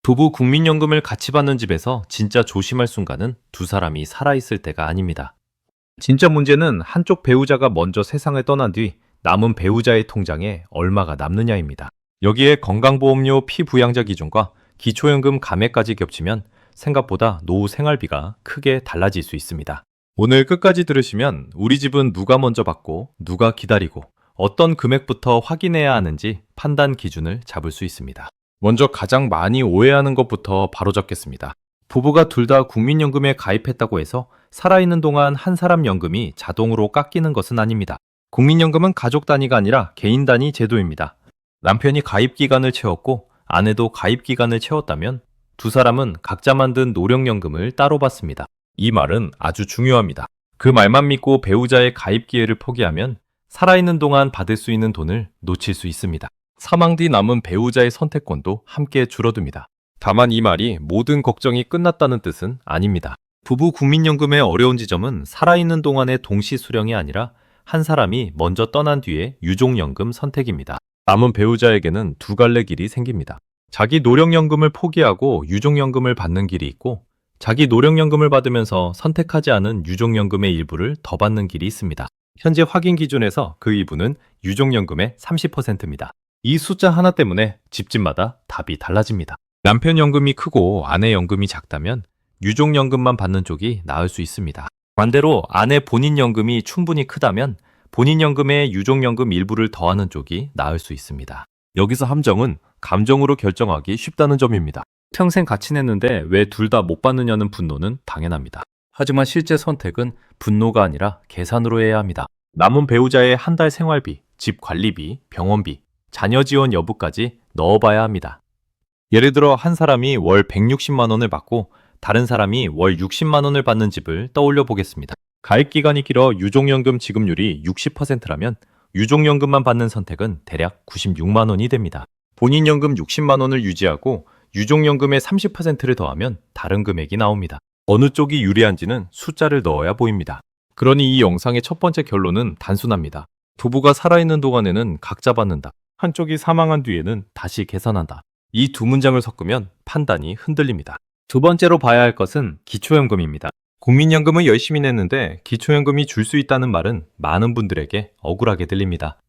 부부 국민연금을 같이 받는 집에서 진짜 조심할 순간은 두 사람이 살아있을 때가 아닙니다. 진짜 문제는 한쪽 배우자가 먼저 세상을 떠난 뒤 남은 배우자의 통장에 얼마가 남느냐입니다. 여기에 건강보험료 피부양자 기준과 기초연금 감액까지 겹치면 생각보다 노후 생활비가 크게 달라질 수 있습니다. 오늘 끝까지 들으시면 우리 집은 누가 먼저 받고 누가 기다리고 어떤 금액부터 확인해야 하는지 판단 기준을 잡을 수 있습니다. 먼저 가장 많이 오해하는 것부터 바로잡겠습니다. 부부가 둘 다 국민연금에 가입했다고 해서 살아있는 동안 한 사람 연금이 자동으로 깎이는 것은 아닙니다. 국민연금은 가족 단위가 아니라 개인 단위 제도입니다. 남편이 가입 기간을 채웠고 아내도 가입 기간을 채웠다면 두 사람은 각자 만든 노령연금을 따로 받습니다. 이 말은 아주 중요합니다. 그 말만 믿고 배우자의 가입 기회를 포기하면 살아있는 동안 받을 수 있는 돈을 놓칠 수 있습니다. 사망 뒤 남은 배우자의 선택권도 함께 줄어듭니다. 다만 이 말이 모든 걱정이 끝났다는 뜻은 아닙니다. 부부 국민연금의 어려운 지점은 살아있는 동안의 동시 수령이 아니라 한 사람이 먼저 떠난 뒤에 유족연금 선택입니다. 남은 배우자에게는 두 갈래 길이 생깁니다. 자기 노령연금을 포기하고 유족연금을 받는 길이 있고 자기 노령연금을 받으면서 선택하지 않은 유족연금의 일부를 더 받는 길이 있습니다. 현재 확인 기준에서 그 일부는 유족연금의 30%입니다. 이 숫자 하나 때문에 집집마다 답이 달라집니다. 남편 연금이 크고 아내 연금이 작다면 유족연금만 받는 쪽이 나을 수 있습니다. 반대로 아내 본인 연금이 충분히 크다면 본인 연금에 유족연금 일부를 더하는 쪽이 나을 수 있습니다. 여기서 함정은 감정으로 결정하기 쉽다는 점입니다. 평생 같이 냈는데 왜 둘 다 못 받느냐는 분노는 당연합니다. 하지만 실제 선택은 분노가 아니라 계산으로 해야 합니다. 남은 배우자의 한 달 생활비, 집 관리비, 병원비, 자녀 지원 여부까지 넣어봐야 합니다. 예를 들어 한 사람이 월 160만 원을 받고 다른 사람이 월 60만 원을 받는 집을 떠올려 보겠습니다. 가입 기간이 길어 유족연금 지급률이 60%라면 유족연금만 받는 선택은 대략 96만 원이 됩니다. 본인 연금 60만 원을 유지하고 유족연금의 30%를 더하면 다른 금액이 나옵니다. 어느 쪽이 유리한지는 숫자를 넣어야 보입니다. 그러니 이 영상의 첫 번째 결론은 단순합니다. 부부가 살아있는 동안에는 각자 받는다. 한쪽이 사망한 뒤에는 다시 계산한다. 이 두 문장을 섞으면 판단이 흔들립니다. 두 번째로 봐야 할 것은 기초연금입니다. 국민연금은 열심히 냈는데 기초연금이 줄 수 있다는 말은 많은 분들에게 억울하게 들립니다.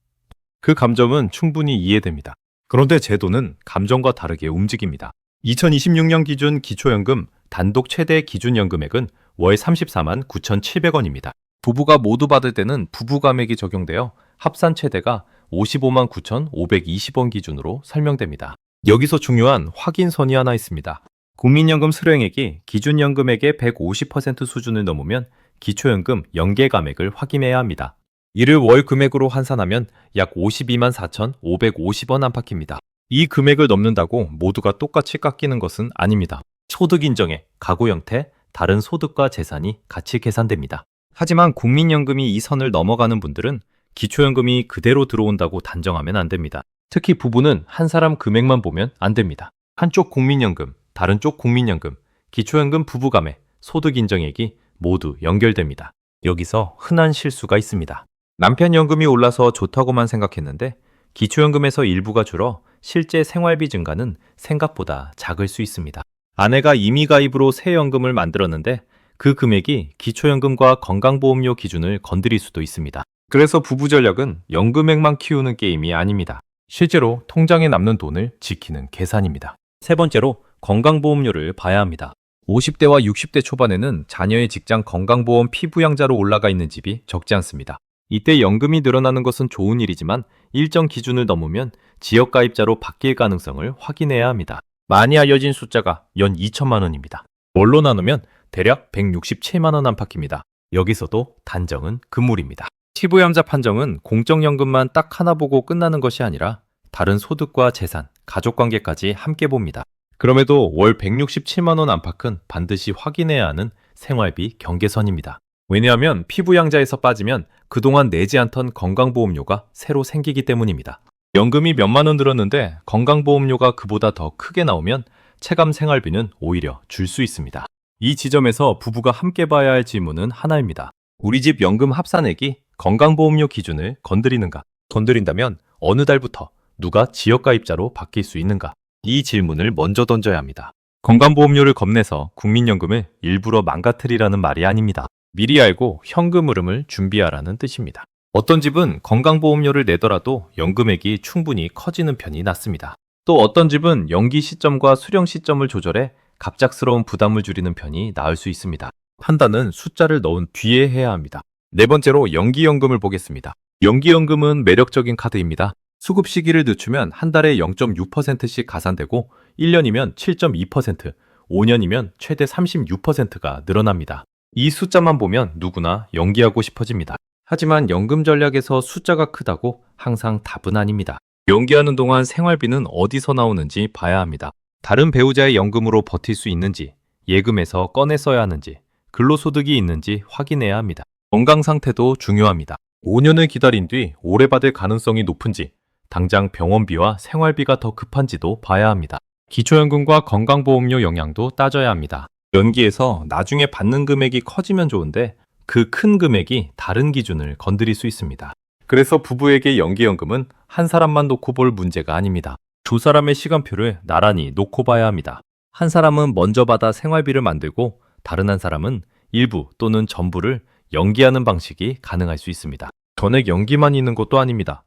그 감정은 충분히 이해됩니다. 그런데 제도는 감정과 다르게 움직입니다. 2026년 기준 기초연금 단독 최대 기준연금액은 월 34만 9,700원입니다. 부부가 모두 받을 때는 부부감액이 적용되어 합산 최대가 55만 9,520원 기준으로 설명됩니다. 여기서 중요한 확인선이 하나 있습니다. 국민연금 수령액이 기준연금액의 150% 수준을 넘으면 기초연금 연계 감액을 확인해야 합니다. 이를 월 금액으로 환산하면 약 52만 4,550원 안팎입니다. 이 금액을 넘는다고 모두가 똑같이 깎이는 것은 아닙니다. 소득 인정액, 가구 형태, 다른 소득과 재산이 같이 계산됩니다. 하지만 국민연금이 이 선을 넘어가는 분들은 기초연금이 그대로 들어온다고 단정하면 안 됩니다. 특히 부부는 한 사람 금액만 보면 안 됩니다. 한쪽 국민연금, 다른 쪽 국민연금, 기초연금 부부감액, 소득 인정액이 모두 연결됩니다. 여기서 흔한 실수가 있습니다. 남편 연금이 올라서 좋다고만 생각했는데 기초연금에서 일부가 줄어 실제 생활비 증가는 생각보다 작을 수 있습니다. 아내가 임의 가입으로 새 연금을 만들었는데 그 금액이 기초연금과 건강보험료 기준을 건드릴 수도 있습니다. 그래서 부부 전략은 연금액만 키우는 게임이 아닙니다. 실제로 통장에 남는 돈을 지키는 계산입니다. 세 번째로 건강보험료를 봐야 합니다. 50대와 60대 초반에는 자녀의 직장 건강보험 피부양자로 올라가 있는 집이 적지 않습니다. 이때 연금이 늘어나는 것은 좋은 일이지만 일정 기준을 넘으면 지역가입자로 바뀔 가능성을 확인해야 합니다. 많이 알려진 숫자가 연 2천만 원입니다. 월로 나누면 대략 167만 원 안팎입니다. 여기서도 단정은 금물입니다. 피부양자 판정은 공적연금만 딱 하나 보고 끝나는 것이 아니라 다른 소득과 재산, 가족관계까지 함께 봅니다. 그럼에도 월 167만 원 안팎은 반드시 확인해야 하는 생활비 경계선입니다. 왜냐하면 피부양자에서 빠지면 그동안 내지 않던 건강보험료가 새로 생기기 때문입니다. 연금이 몇만 원 들었는데 건강보험료가 그보다 더 크게 나오면 체감 생활비는 오히려 줄 수 있습니다. 이 지점에서 부부가 함께 봐야 할 질문은 하나입니다. 우리 집 연금 합산액이 건강보험료 기준을 건드리는가? 건드린다면 어느 달부터 누가 지역가입자로 바뀔 수 있는가? 이 질문을 먼저 던져야 합니다. 건강보험료를 겁내서 국민연금을 일부러 망가뜨리라는 말이 아닙니다. 미리 알고 현금 흐름을 준비하라는 뜻입니다. 어떤 집은 건강보험료를 내더라도 연금액이 충분히 커지는 편이 낫습니다. 또 어떤 집은 연기 시점과 수령 시점을 조절해 갑작스러운 부담을 줄이는 편이 나을 수 있습니다. 판단은 숫자를 넣은 뒤에 해야 합니다. 네 번째로 연기연금을 보겠습니다. 연기연금은 매력적인 카드입니다. 수급 시기를 늦추면 한 달에 0.6%씩 가산되고 1년이면 7.2%, 5년이면 최대 36%가 늘어납니다. 이 숫자만 보면 누구나 연기하고 싶어집니다. 하지만 연금 전략에서 숫자가 크다고 항상 답은 아닙니다. 연기하는 동안 생활비는 어디서 나오는지 봐야 합니다. 다른 배우자의 연금으로 버틸 수 있는지, 예금에서 꺼내 써야 하는지, 근로소득이 있는지 확인해야 합니다. 건강 상태도 중요합니다. 5년을 기다린 뒤 오래 받을 가능성이 높은지, 당장 병원비와 생활비가 더 급한지도 봐야 합니다. 기초연금과 건강보험료 영향도 따져야 합니다. 연기해서 나중에 받는 금액이 커지면 좋은데 그 큰 금액이 다른 기준을 건드릴 수 있습니다. 그래서 부부에게 연기연금은 한 사람만 놓고 볼 문제가 아닙니다. 두 사람의 시간표를 나란히 놓고 봐야 합니다. 한 사람은 먼저 받아 생활비를 만들고 다른 한 사람은 일부 또는 전부를 연기하는 방식이 가능할 수 있습니다. 전액 연기만 있는 것도 아닙니다.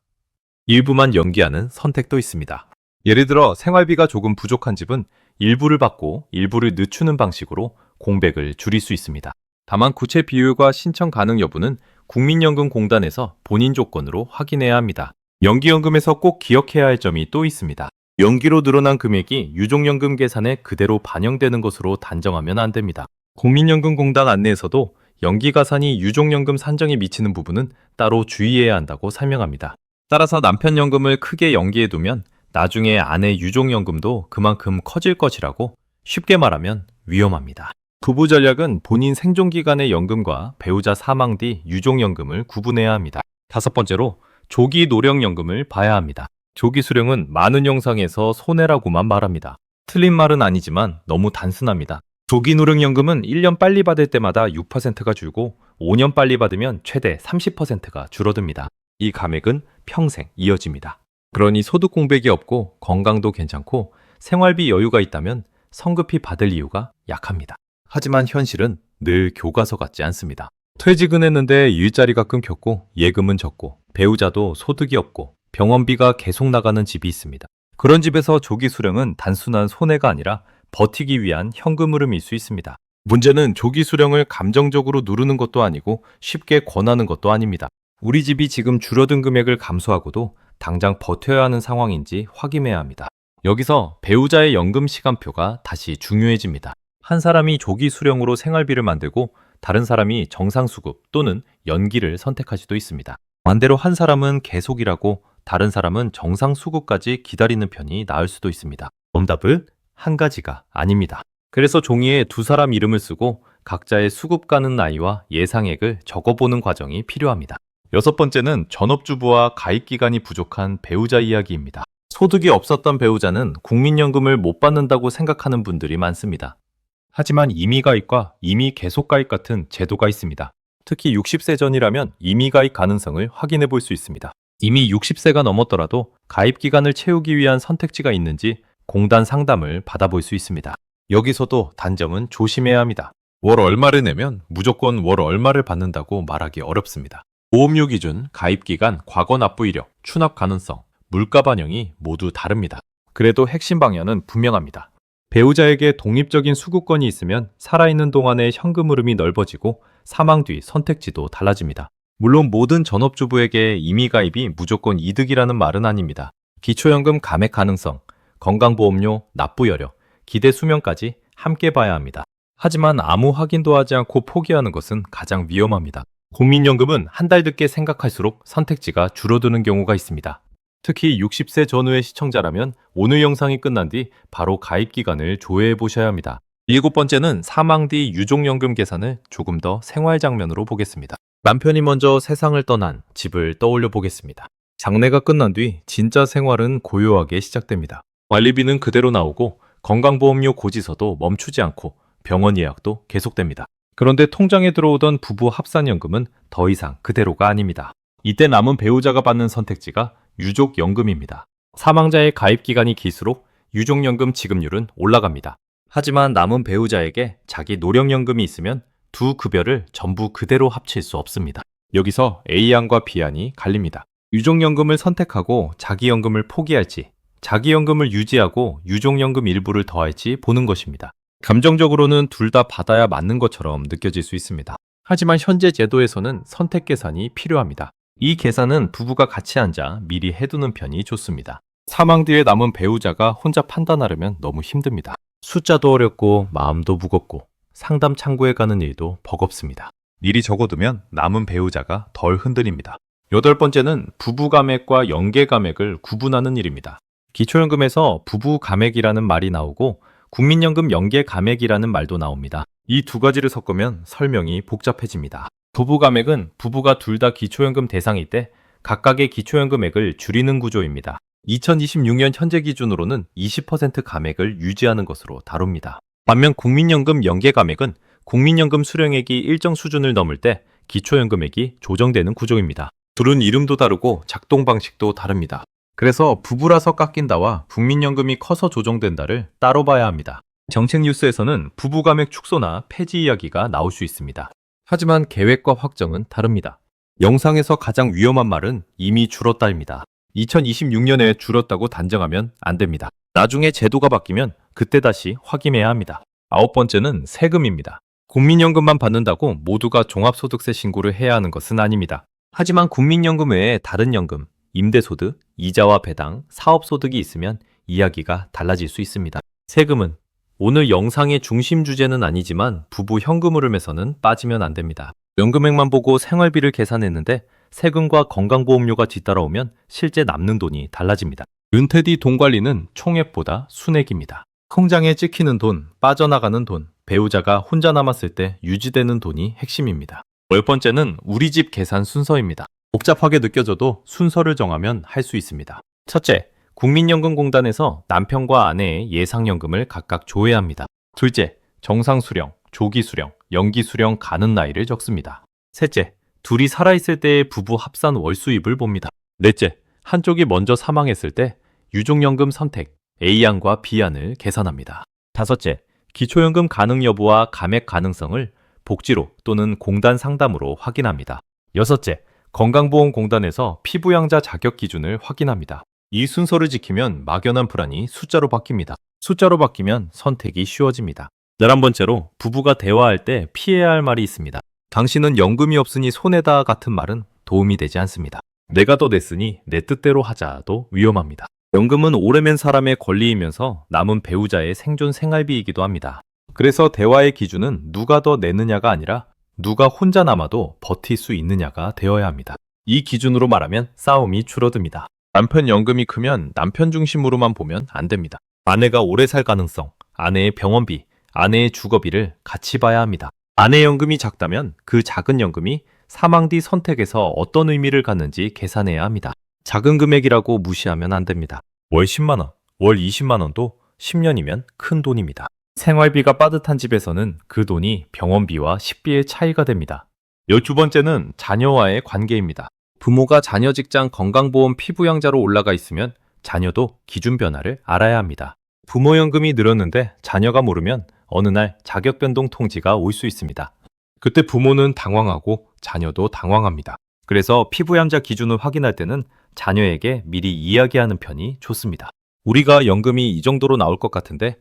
일부만 연기하는 선택도 있습니다. 예를 들어 생활비가 조금 부족한 집은 일부를 받고 일부를 늦추는 방식으로 공백을 줄일 수 있습니다. 다만 구체 비율과 신청 가능 여부는 국민연금공단에서 본인 조건으로 확인해야 합니다. 연기연금에서 꼭 기억해야 할 점이 또 있습니다. 연기로 늘어난 금액이 유족연금 계산에 그대로 반영되는 것으로 단정하면 안 됩니다. 국민연금공단 안내에서도 연기 가산이 유족연금 산정에 미치는 부분은 따로 주의해야 한다고 설명합니다. 따라서 남편 연금을 크게 연기해두면 나중에 아내 유족연금도 그만큼 커질 것이라고 쉽게 말하면 위험합니다. 부부 전략은 본인 생존 기간의 연금과 배우자 사망 뒤 유족연금을 구분해야 합니다. 다섯 번째로 조기 노령연금을 봐야 합니다. 조기 수령은 많은 영상에서 손해라고만 말합니다. 틀린 말은 아니지만 너무 단순합니다. 조기 노령연금은 1년 빨리 받을 때마다 6%가 줄고 5년 빨리 받으면 최대 30%가 줄어듭니다. 이 감액은 평생 이어집니다. 그러니 소득 공백이 없고 건강도 괜찮고 생활비 여유가 있다면 성급히 받을 이유가 약합니다. 하지만 현실은 늘 교과서 같지 않습니다. 퇴직은 했는데 일자리가 끊겼고 예금은 적고 배우자도 소득이 없고 병원비가 계속 나가는 집이 있습니다. 그런 집에서 조기 수령은 단순한 손해가 아니라 버티기 위한 현금 흐름일 수 있습니다. 문제는 조기 수령을 감정적으로 누르는 것도 아니고 쉽게 권하는 것도 아닙니다. 우리 집이 지금 줄어든 금액을 감수하고도 당장 버텨야 하는 상황인지 확인해야 합니다. 여기서 배우자의 연금 시간표가 다시 중요해집니다. 한 사람이 조기 수령으로 생활비를 만들고 다른 사람이 정상수급 또는 연기를 선택할 수도 있습니다. 반대로 한 사람은 계속 일하고 다른 사람은 정상수급까지 기다리는 편이 나을 수도 있습니다. 정답은 한 가지가 아닙니다. 그래서 종이에 두 사람 이름을 쓰고 각자의 수급 가는 나이와 예상액을 적어보는 과정이 필요합니다. 여섯 번째는 전업주부와 가입기간이 부족한 배우자 이야기입니다. 소득이 없었던 배우자는 국민연금을 못 받는다고 생각하는 분들이 많습니다. 하지만 임의가입과 임의계속가입 같은 제도가 있습니다. 특히 60세 전이라면 임의가입 가능성을 확인해 볼 수 있습니다. 이미 60세가 넘었더라도 가입 기간을 채우기 위한 선택지가 있는지 공단 상담을 받아볼 수 있습니다. 여기서도 단점은 조심해야 합니다. 월 얼마를 내면 무조건 월 얼마를 받는다고 말하기 어렵습니다. 보험료 기준, 가입 기간, 과거 납부 이력, 추납 가능성, 물가 반영이 모두 다릅니다. 그래도 핵심 방향은 분명합니다. 배우자에게 독립적인 수급권이 있으면 살아있는 동안의 현금 흐름이 넓어지고 사망 뒤 선택지도 달라집니다. 물론 모든 전업주부에게 임의가입이 무조건 이득이라는 말은 아닙니다. 기초연금 감액 가능성, 건강보험료, 납부 여력, 기대 수명까지 함께 봐야 합니다. 하지만 아무 확인도 하지 않고 포기하는 것은 가장 위험합니다. 국민연금은 한 달 늦게 생각할수록 선택지가 줄어드는 경우가 있습니다. 특히 60세 전후의 시청자라면 오늘 영상이 끝난 뒤 바로 가입 기간을 조회해 보셔야 합니다. 일곱 번째는 사망 뒤 유족연금 계산을 조금 더 생활 장면으로 보겠습니다. 남편이 먼저 세상을 떠난 집을 떠올려 보겠습니다. 장례가 끝난 뒤 진짜 생활은 고요하게 시작됩니다. 관리비는 그대로 나오고 건강보험료 고지서도 멈추지 않고 병원 예약도 계속됩니다. 그런데 통장에 들어오던 부부 합산연금은 더 이상 그대로가 아닙니다. 이때 남은 배우자가 받는 선택지가 유족연금입니다. 사망자의 가입 기간이 길수록 유족연금 지급률은 올라갑니다. 하지만 남은 배우자에게 자기 노령연금이 있으면 두 급여를 전부 그대로 합칠 수 없습니다. 여기서 A안과 B안이 갈립니다. 유족연금을 선택하고 자기연금을 포기할지, 자기연금을 유지하고 유족연금 일부를 더할지 보는 것입니다. 감정적으로는 둘 다 받아야 맞는 것처럼 느껴질 수 있습니다. 하지만 현재 제도에서는 선택 계산이 필요합니다. 이 계산은 부부가 같이 앉아 미리 해두는 편이 좋습니다. 사망 뒤에 남은 배우자가 혼자 판단하려면 너무 힘듭니다. 숫자도 어렵고 마음도 무겁고 상담 창구에 가는 일도 버겁습니다. 미리 적어두면 남은 배우자가 덜 흔들립니다. 8번째는 부부 감액과 연계 감액을 구분하는 일입니다. 기초연금에서 부부 감액이라는 말이 나오고 국민연금 연계 감액이라는 말도 나옵니다. 이 두 가지를 섞으면 설명이 복잡해집니다. 부부 감액은 부부가 둘 다 기초연금 대상일 때 각각의 기초연금액을 줄이는 구조입니다. 2026년 현재 기준으로는 20% 감액을 유지하는 것으로 다룹니다. 반면 국민연금 연계 감액은 국민연금 수령액이 일정 수준을 넘을 때 기초연금액이 조정되는 구조입니다. 둘은 이름도 다르고 작동 방식도 다릅니다. 그래서 부부라서 깎인다와 국민연금이 커서 조정된다를 따로 봐야 합니다. 정책 뉴스에서는 부부 감액 축소나 폐지 이야기가 나올 수 있습니다. 하지만 계획과 확정은 다릅니다. 영상에서 가장 위험한 말은 이미 줄었다입니다. 2026년에 줄었다고 단정하면 안 됩니다. 나중에 제도가 바뀌면 그때 다시 확인해야 합니다. 9번째는 세금입니다. 국민연금만 받는다고 모두가 종합소득세 신고를 해야 하는 것은 아닙니다. 하지만 국민연금 외에 다른 연금, 임대소득, 이자와 배당, 사업소득이 있으면 이야기가 달라질 수 있습니다. 세금은 오늘 영상의 중심 주제는 아니지만 부부 현금 흐름에서는 빠지면 안 됩니다. 연금액만 보고 생활비를 계산했는데 세금과 건강보험료가 뒤따라오면 실제 남는 돈이 달라집니다. 은퇴 뒤 돈 관리는 총액보다 순액입니다. 통장에 찍히는 돈, 빠져나가는 돈, 배우자가 혼자 남았을 때 유지되는 돈이 핵심입니다. 10번째는 우리 집 계산 순서입니다. 복잡하게 느껴져도 순서를 정하면 할 수 있습니다. 첫째, 국민연금공단에서 남편과 아내의 예상연금을 각각 조회합니다. 둘째, 정상수령, 조기수령, 연기수령 가는 나이를 적습니다. 셋째, 둘이 살아있을 때의 부부 합산 월수입을 봅니다. 넷째, 한쪽이 먼저 사망했을 때 유족연금 선택, A안과 B안을 계산합니다. 다섯째, 기초연금 가능 여부와 감액 가능성을 복지로 또는 공단 상담으로 확인합니다. 여섯째, 건강보험공단에서 피부양자 자격 기준을 확인합니다. 이 순서를 지키면 막연한 불안이 숫자로 바뀝니다. 숫자로 바뀌면 선택이 쉬워집니다. 11번째로 부부가 대화할 때 피해야 할 말이 있습니다. 당신은 연금이 없으니 손해다 같은 말은 도움이 되지 않습니다. 내가 더 냈으니 내 뜻대로 하자도 위험합니다. 연금은 오래 맨 사람의 권리이면서 남은 배우자의 생존 생활비이기도 합니다. 그래서 대화의 기준은 누가 더 내느냐가 아니라 누가 혼자 남아도 버틸 수 있느냐가 되어야 합니다. 이 기준으로 말하면 싸움이 줄어듭니다. 남편 연금이 크면 남편 중심으로만 보면 안 됩니다. 아내가 오래 살 가능성, 아내의 병원비, 아내의 주거비를 같이 봐야 합니다. 아내 연금이 작다면 그 작은 연금이 사망 뒤 선택에서 어떤 의미를 갖는지 계산해야 합니다. 작은 금액이라고 무시하면 안 됩니다. 월 10만 원, 월 20만 원도 10년이면 큰 돈입니다. 생활비가 빠듯한 집에서는 그 돈이 병원비와 식비의 차이가 됩니다. 12번째는 자녀와의 관계입니다. 부모가 자녀 직장 건강보험 피부양자로 올라가 있으면 자녀도 기준 변화를 알아야 합니다. 부모연금이 늘었는데 자녀가 모르면 어느 날 자격변동 통지가 올 수 있습니다. 그때 부모는 당황하고 자녀도 당황합니다. 그래서 피부양자 기준을 확인할 때는 자녀에게 미리 이야기하는 편이 좋습니다. 우리가 연금이 이 정도로 나올 것 같은데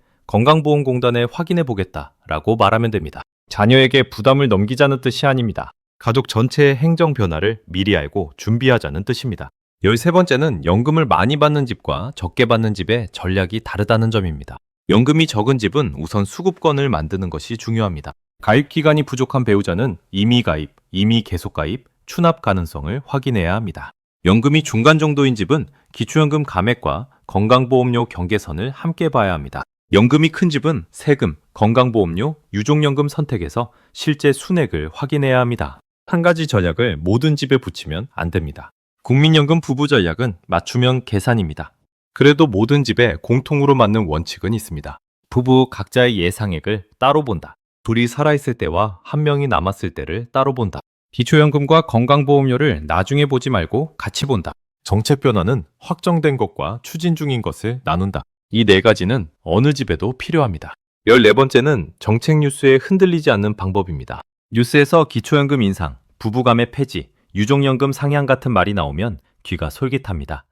건강보험공단에 확인해 보겠다라고 말하면 됩니다. 자녀에게 부담을 넘기자는 뜻이 아닙니다. 가족 전체의 행정 변화를 미리 알고 준비하자는 뜻입니다. 13번째는 연금을 많이 받는 집과 적게 받는 집의 전략이 다르다는 점입니다. 연금이 적은 집은 우선 수급권을 만드는 것이 중요합니다. 가입 기간이 부족한 배우자는 이미 가입, 이미 계속 가입, 추납 가능성을 확인해야 합니다. 연금이 중간 정도인 집은 기초연금 감액과 건강보험료 경계선을 함께 봐야 합니다. 연금이 큰 집은 세금, 건강보험료, 유족연금 선택에서 실제 순액을 확인해야 합니다. 한 가지 전략을 모든 집에 붙이면 안 됩니다. 국민연금 부부 전략은 맞춤형 계산입니다. 그래도 모든 집에 공통으로 맞는 원칙은 있습니다. 부부 각자의 예상액을 따로 본다. 둘이 살아있을 때와 한 명이 남았을 때를 따로 본다. 기초연금과 건강보험료를 나중에 보지 말고 같이 본다. 정책 변화는 확정된 것과 추진 중인 것을 나눈다. 이 네 가지는 어느 집에도 필요합니다. 14번째는 정책 뉴스에 흔들리지 않는 방법입니다. 뉴스에서 기초연금 인상, 부부간의 폐지, 유족연금 상향 같은 말이 나오면 귀가 솔깃합니다.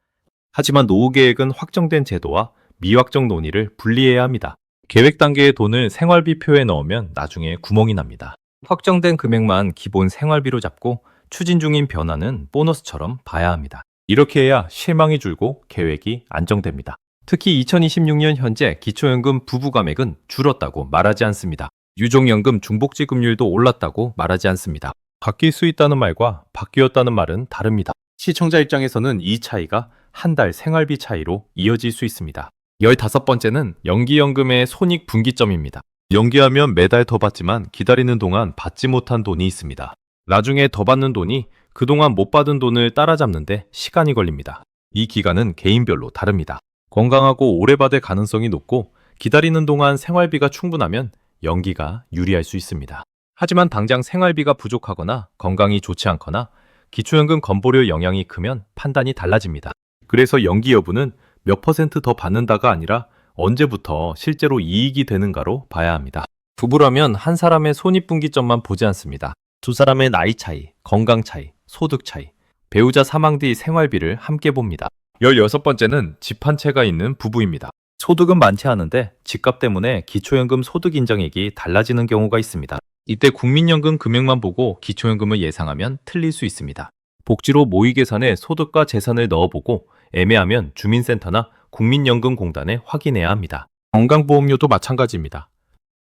하지만 노후 계획은 확정된 제도와 미확정 논의를 분리해야 합니다. 계획 단계의 돈을 생활비표에 넣으면 나중에 구멍이 납니다. 확정된 금액만 기본 생활비로 잡고 추진 중인 변화는 보너스처럼 봐야 합니다. 이렇게 해야 실망이 줄고 계획이 안정됩니다. 특히 2026년 현재 기초연금 부부 감액은 줄었다고 말하지 않습니다. 유족연금 중복지급률도 올랐다고 말하지 않습니다. 바뀔 수 있다는 말과 바뀌었다는 말은 다릅니다. 시청자 입장에서는 이 차이가 한 달 생활비 차이로 이어질 수 있습니다. 15번째는 연기연금의 손익분기점입니다. 연기하면 매달 더 받지만 기다리는 동안 받지 못한 돈이 있습니다. 나중에 더 받는 돈이 그동안 못 받은 돈을 따라잡는데 시간이 걸립니다. 이 기간은 개인별로 다릅니다. 건강하고 오래 받을 가능성이 높고 기다리는 동안 생활비가 충분하면 연기가 유리할 수 있습니다. 하지만 당장 생활비가 부족하거나 건강이 좋지 않거나 기초연금 건보료 영향이 크면 판단이 달라집니다. 그래서 연기 여부는 몇 퍼센트 더 받는다가 아니라 언제부터 실제로 이익이 되는가로 봐야 합니다. 부부라면 한 사람의 손익분기점만 보지 않습니다. 두 사람의 나이 차이, 건강 차이, 소득 차이, 배우자 사망 뒤 생활비를 함께 봅니다. 16번째는 집 한 채가 있는 부부입니다. 소득은 많지 않은데 집값 때문에 기초연금 소득 인정액이 달라지는 경우가 있습니다. 이때 국민연금 금액만 보고 기초연금을 예상하면 틀릴 수 있습니다. 복지로 모의 계산에 소득과 재산을 넣어보고 애매하면 주민센터나 국민연금공단에 확인해야 합니다. 건강보험료도 마찬가지입니다.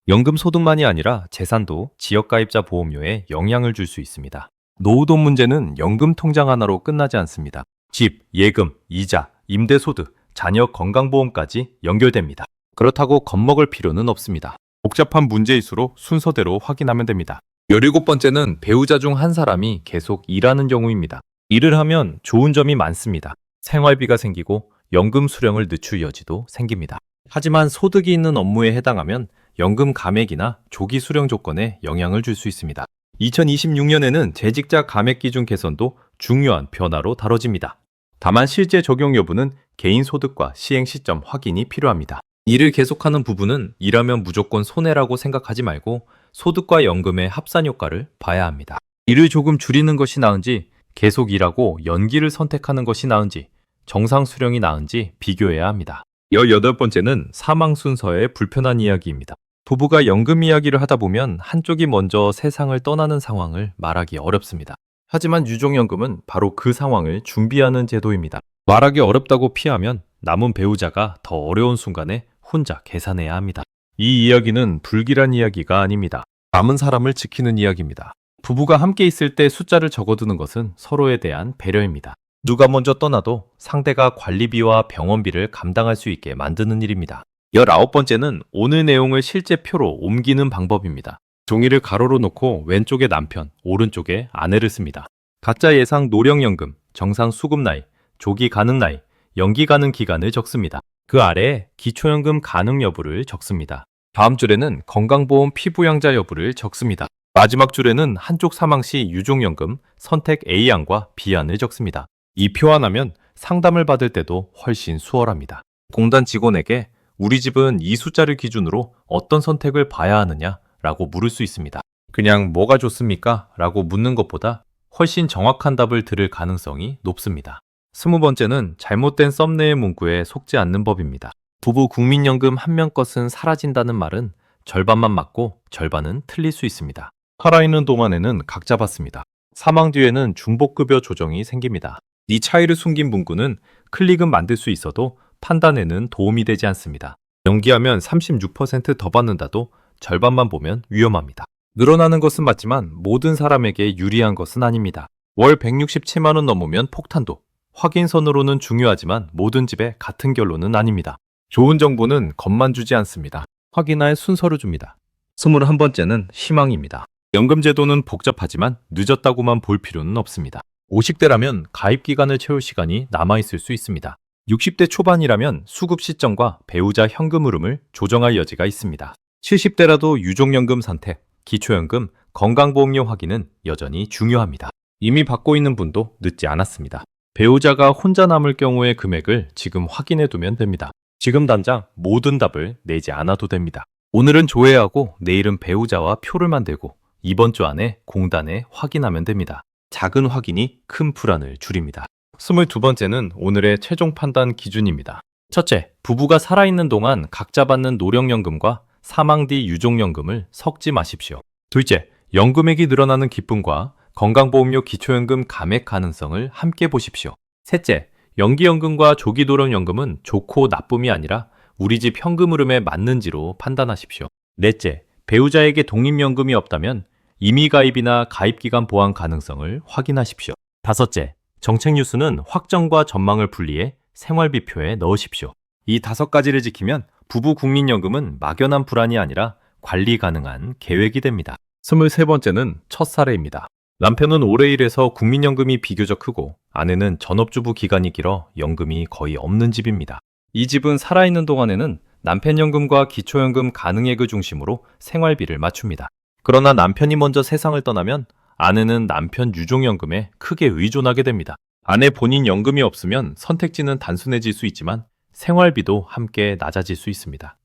연금 소득만이 아니라 재산도 지역가입자 보험료에 영향을 줄 수 있습니다. 노후돈 문제는 연금 통장 하나로 끝나지 않습니다. 집, 예금, 이자, 임대소득, 자녀 건강보험까지 연결됩니다. 그렇다고 겁먹을 필요는 없습니다. 복잡한 문제일수록 순서대로 확인하면 됩니다. 17번째는 배우자 중 한 사람이 계속 일하는 경우입니다. 일을 하면 좋은 점이 많습니다. 생활비가 생기고 연금 수령을 늦출 여지도 생깁니다. 하지만 소득이 있는 업무에 해당하면 연금 감액이나 조기 수령 조건에 영향을 줄 수 있습니다. 2026년에는 재직자 감액 기준 개선도 중요한 변화로 다뤄집니다. 다만 실제 적용 여부는 개인 소득과 시행 시점 확인이 필요합니다. 일을 계속하는 부부는 일하면 무조건 손해라고 생각하지 말고 소득과 연금의 합산 효과를 봐야 합니다. 일을 조금 줄이는 것이 나은지, 계속 일하고 연기를 선택하는 것이 나은지, 정상 수령이 나은지 비교해야 합니다. 18번째는 사망 순서의 불편한 이야기입니다. 부부가 연금 이야기를 하다 보면 한쪽이 먼저 세상을 떠나는 상황을 말하기 어렵습니다. 하지만 유족연금은 바로 그 상황을 준비하는 제도입니다. 말하기 어렵다고 피하면 남은 배우자가 더 어려운 순간에 혼자 계산해야 합니다. 이 이야기는 불길한 이야기가 아닙니다. 남은 사람을 지키는 이야기입니다. 부부가 함께 있을 때 숫자를 적어두는 것은 서로에 대한 배려입니다. 누가 먼저 떠나도 상대가 관리비와 병원비를 감당할 수 있게 만드는 일입니다. 19번째는 오늘 내용을 실제 표로 옮기는 방법입니다. 종이를 가로로 놓고 왼쪽에 남편, 오른쪽에 아내를 씁니다. 각자 예상 노령연금, 정상 수급 나이, 조기 가능 나이, 연기 가능 기간을 적습니다. 그 아래에 기초연금 가능 여부를 적습니다. 다음 줄에는 건강보험 피부양자 여부를 적습니다. 마지막 줄에는 한쪽 사망 시 유족연금 선택 A안과 B안을 적습니다. 이 표 하나면 상담을 받을 때도 훨씬 수월합니다. 공단 직원에게 우리 집은 이 숫자를 기준으로 어떤 선택을 봐야 하느냐 라고 물을 수 있습니다. 그냥 뭐가 좋습니까? 라고 묻는 것보다 훨씬 정확한 답을 들을 가능성이 높습니다. 20번째는 잘못된 썸네일 문구에 속지 않는 법입니다. 부부 국민연금 한 명 것은 사라진다는 말은 절반만 맞고 절반은 틀릴 수 있습니다. 살아있는 동안에는 각자 받습니다. 사망 뒤에는 중복급여 조정이 생깁니다. 이 차이를 숨긴 문구는 클릭은 만들 수 있어도 판단에는 도움이 되지 않습니다. 연기하면 36% 더 받는다도 절반만 보면 위험합니다. 늘어나는 것은 맞지만 모든 사람에게 유리한 것은 아닙니다. 월 167만 원 넘으면 폭탄도. 확인선으로는 중요하지만 모든 집에 같은 결론은 아닙니다. 좋은 정보는 겁만 주지 않습니다. 확인할 순서를 줍니다. 21번째는 희망입니다. 연금제도는 복잡하지만 늦었다고만 볼 필요는 없습니다. 50대라면 가입기간을 채울 시간이 남아있을 수 있습니다. 60대 초반이라면 수급 시점과 배우자 현금 흐름을 조정할 여지가 있습니다. 70대라도 유족연금 선택, 기초연금, 건강보험료 확인은 여전히 중요합니다. 이미 받고 있는 분도 늦지 않았습니다. 배우자가 혼자 남을 경우의 금액을 지금 확인해 두면 됩니다. 지금 당장 모든 답을 내지 않아도 됩니다. 오늘은 조회하고 내일은 배우자와 표를 만들고 이번 주 안에 공단에 확인하면 됩니다. 작은 확인이 큰 불안을 줄입니다. 22번째는 오늘의 최종 판단 기준입니다. 첫째, 부부가 살아있는 동안 각자 받는 노령연금과 사망 뒤 유족연금을 섞지 마십시오. 둘째, 연금액이 늘어나는 기쁨과 건강보험료 기초연금 감액 가능성을 함께 보십시오. 셋째, 연기연금과 조기도령연금은 좋고 나쁨이 아니라 우리 집 현금 흐름에 맞는지로 판단하십시오. 넷째, 배우자에게 독립연금이 없다면 임의가입이나 가입기간 보완 가능성을 확인하십시오. 다섯째, 정책 뉴스는 확정과 전망을 분리해 생활비표에 넣으십시오. 이 5가지를 지키면 부부 국민연금은 막연한 불안이 아니라 관리 가능한 계획이 됩니다. 23번째는 첫 사례입니다. 남편은 올해 일해서 국민연금이 비교적 크고 아내는 전업주부 기간이 길어 연금이 거의 없는 집입니다. 이 집은 살아있는 동안에는 남편 연금과 기초연금 가능액을 중심으로 생활비를 맞춥니다. 그러나 남편이 먼저 세상을 떠나면 아내는 남편 유족연금에 크게 의존하게 됩니다. 아내 본인 연금이 없으면 선택지는 단순해질 수 있지만 생활비도 함께 낮아질 수 있습니다.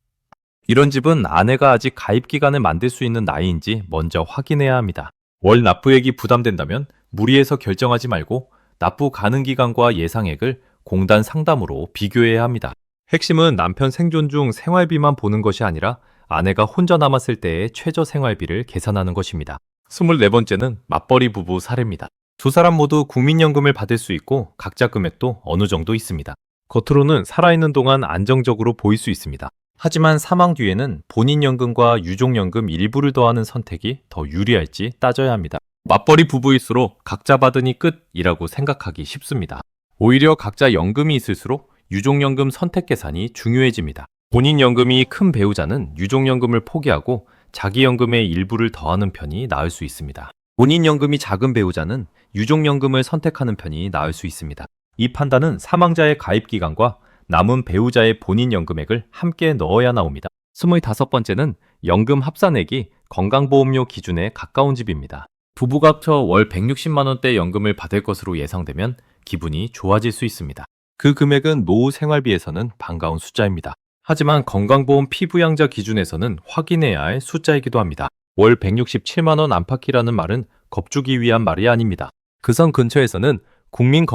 이런 집은 아내가 아직 가입 기간을 만들 수 있는 나이인지 먼저 확인해야 합니다. 월 납부액이 부담된다면 무리해서 결정하지 말고 납부 가능 기간과 예상액을 공단 상담으로 비교해야 합니다. 핵심은 남편 생존 중 생활비만 보는 것이 아니라 아내가 혼자 남았을 때의 최저 생활비를 계산하는 것입니다. 24번째는 맞벌이 부부 사례입니다. 두 사람 모두 국민연금을 받을 수 있고 각자 금액도 어느 정도 있습니다. 겉으로는 살아있는 동안 안정적으로 보일 수 있습니다. 하지만 사망 뒤에는 본인 연금과 유족연금 일부를 더하는 선택이 더 유리할지 따져야 합니다. 맞벌이 부부일수록 각자 받으니 끝이라고 생각하기 쉽습니다. 오히려 각자 연금이 있을수록 유족연금 선택 계산이 중요해집니다. 본인 연금이 큰 배우자는 유족연금을 포기하고 자기 연금의 일부를 더하는 편이 나을 수 있습니다. 본인 연금이 작은 배우자는 유족연금을 선택하는 편이 나을 수 있습니다. 이 판단은 사망자의 가입 기간과 남은 배우자의 본인 연금액을 함께 넣어야 나옵니다. 25번째는 연금 합산액이 건강보험료 기준에 가까운 집입니다. 부부가 합쳐 월 160만 원대 연금을 받을 것으로 예상되면 기분이 좋아질 수 있습니다. 그 금액은 노후 생활비에서는 반가운 숫자입니다. 하지만 건강보험 피부양자 기준에서는 확인해야 할 숫자이기도 합니다. 월 167만 원 안팎이라는 말은 겁주기 위한 말이 아닙니다. 그 선 근처에서는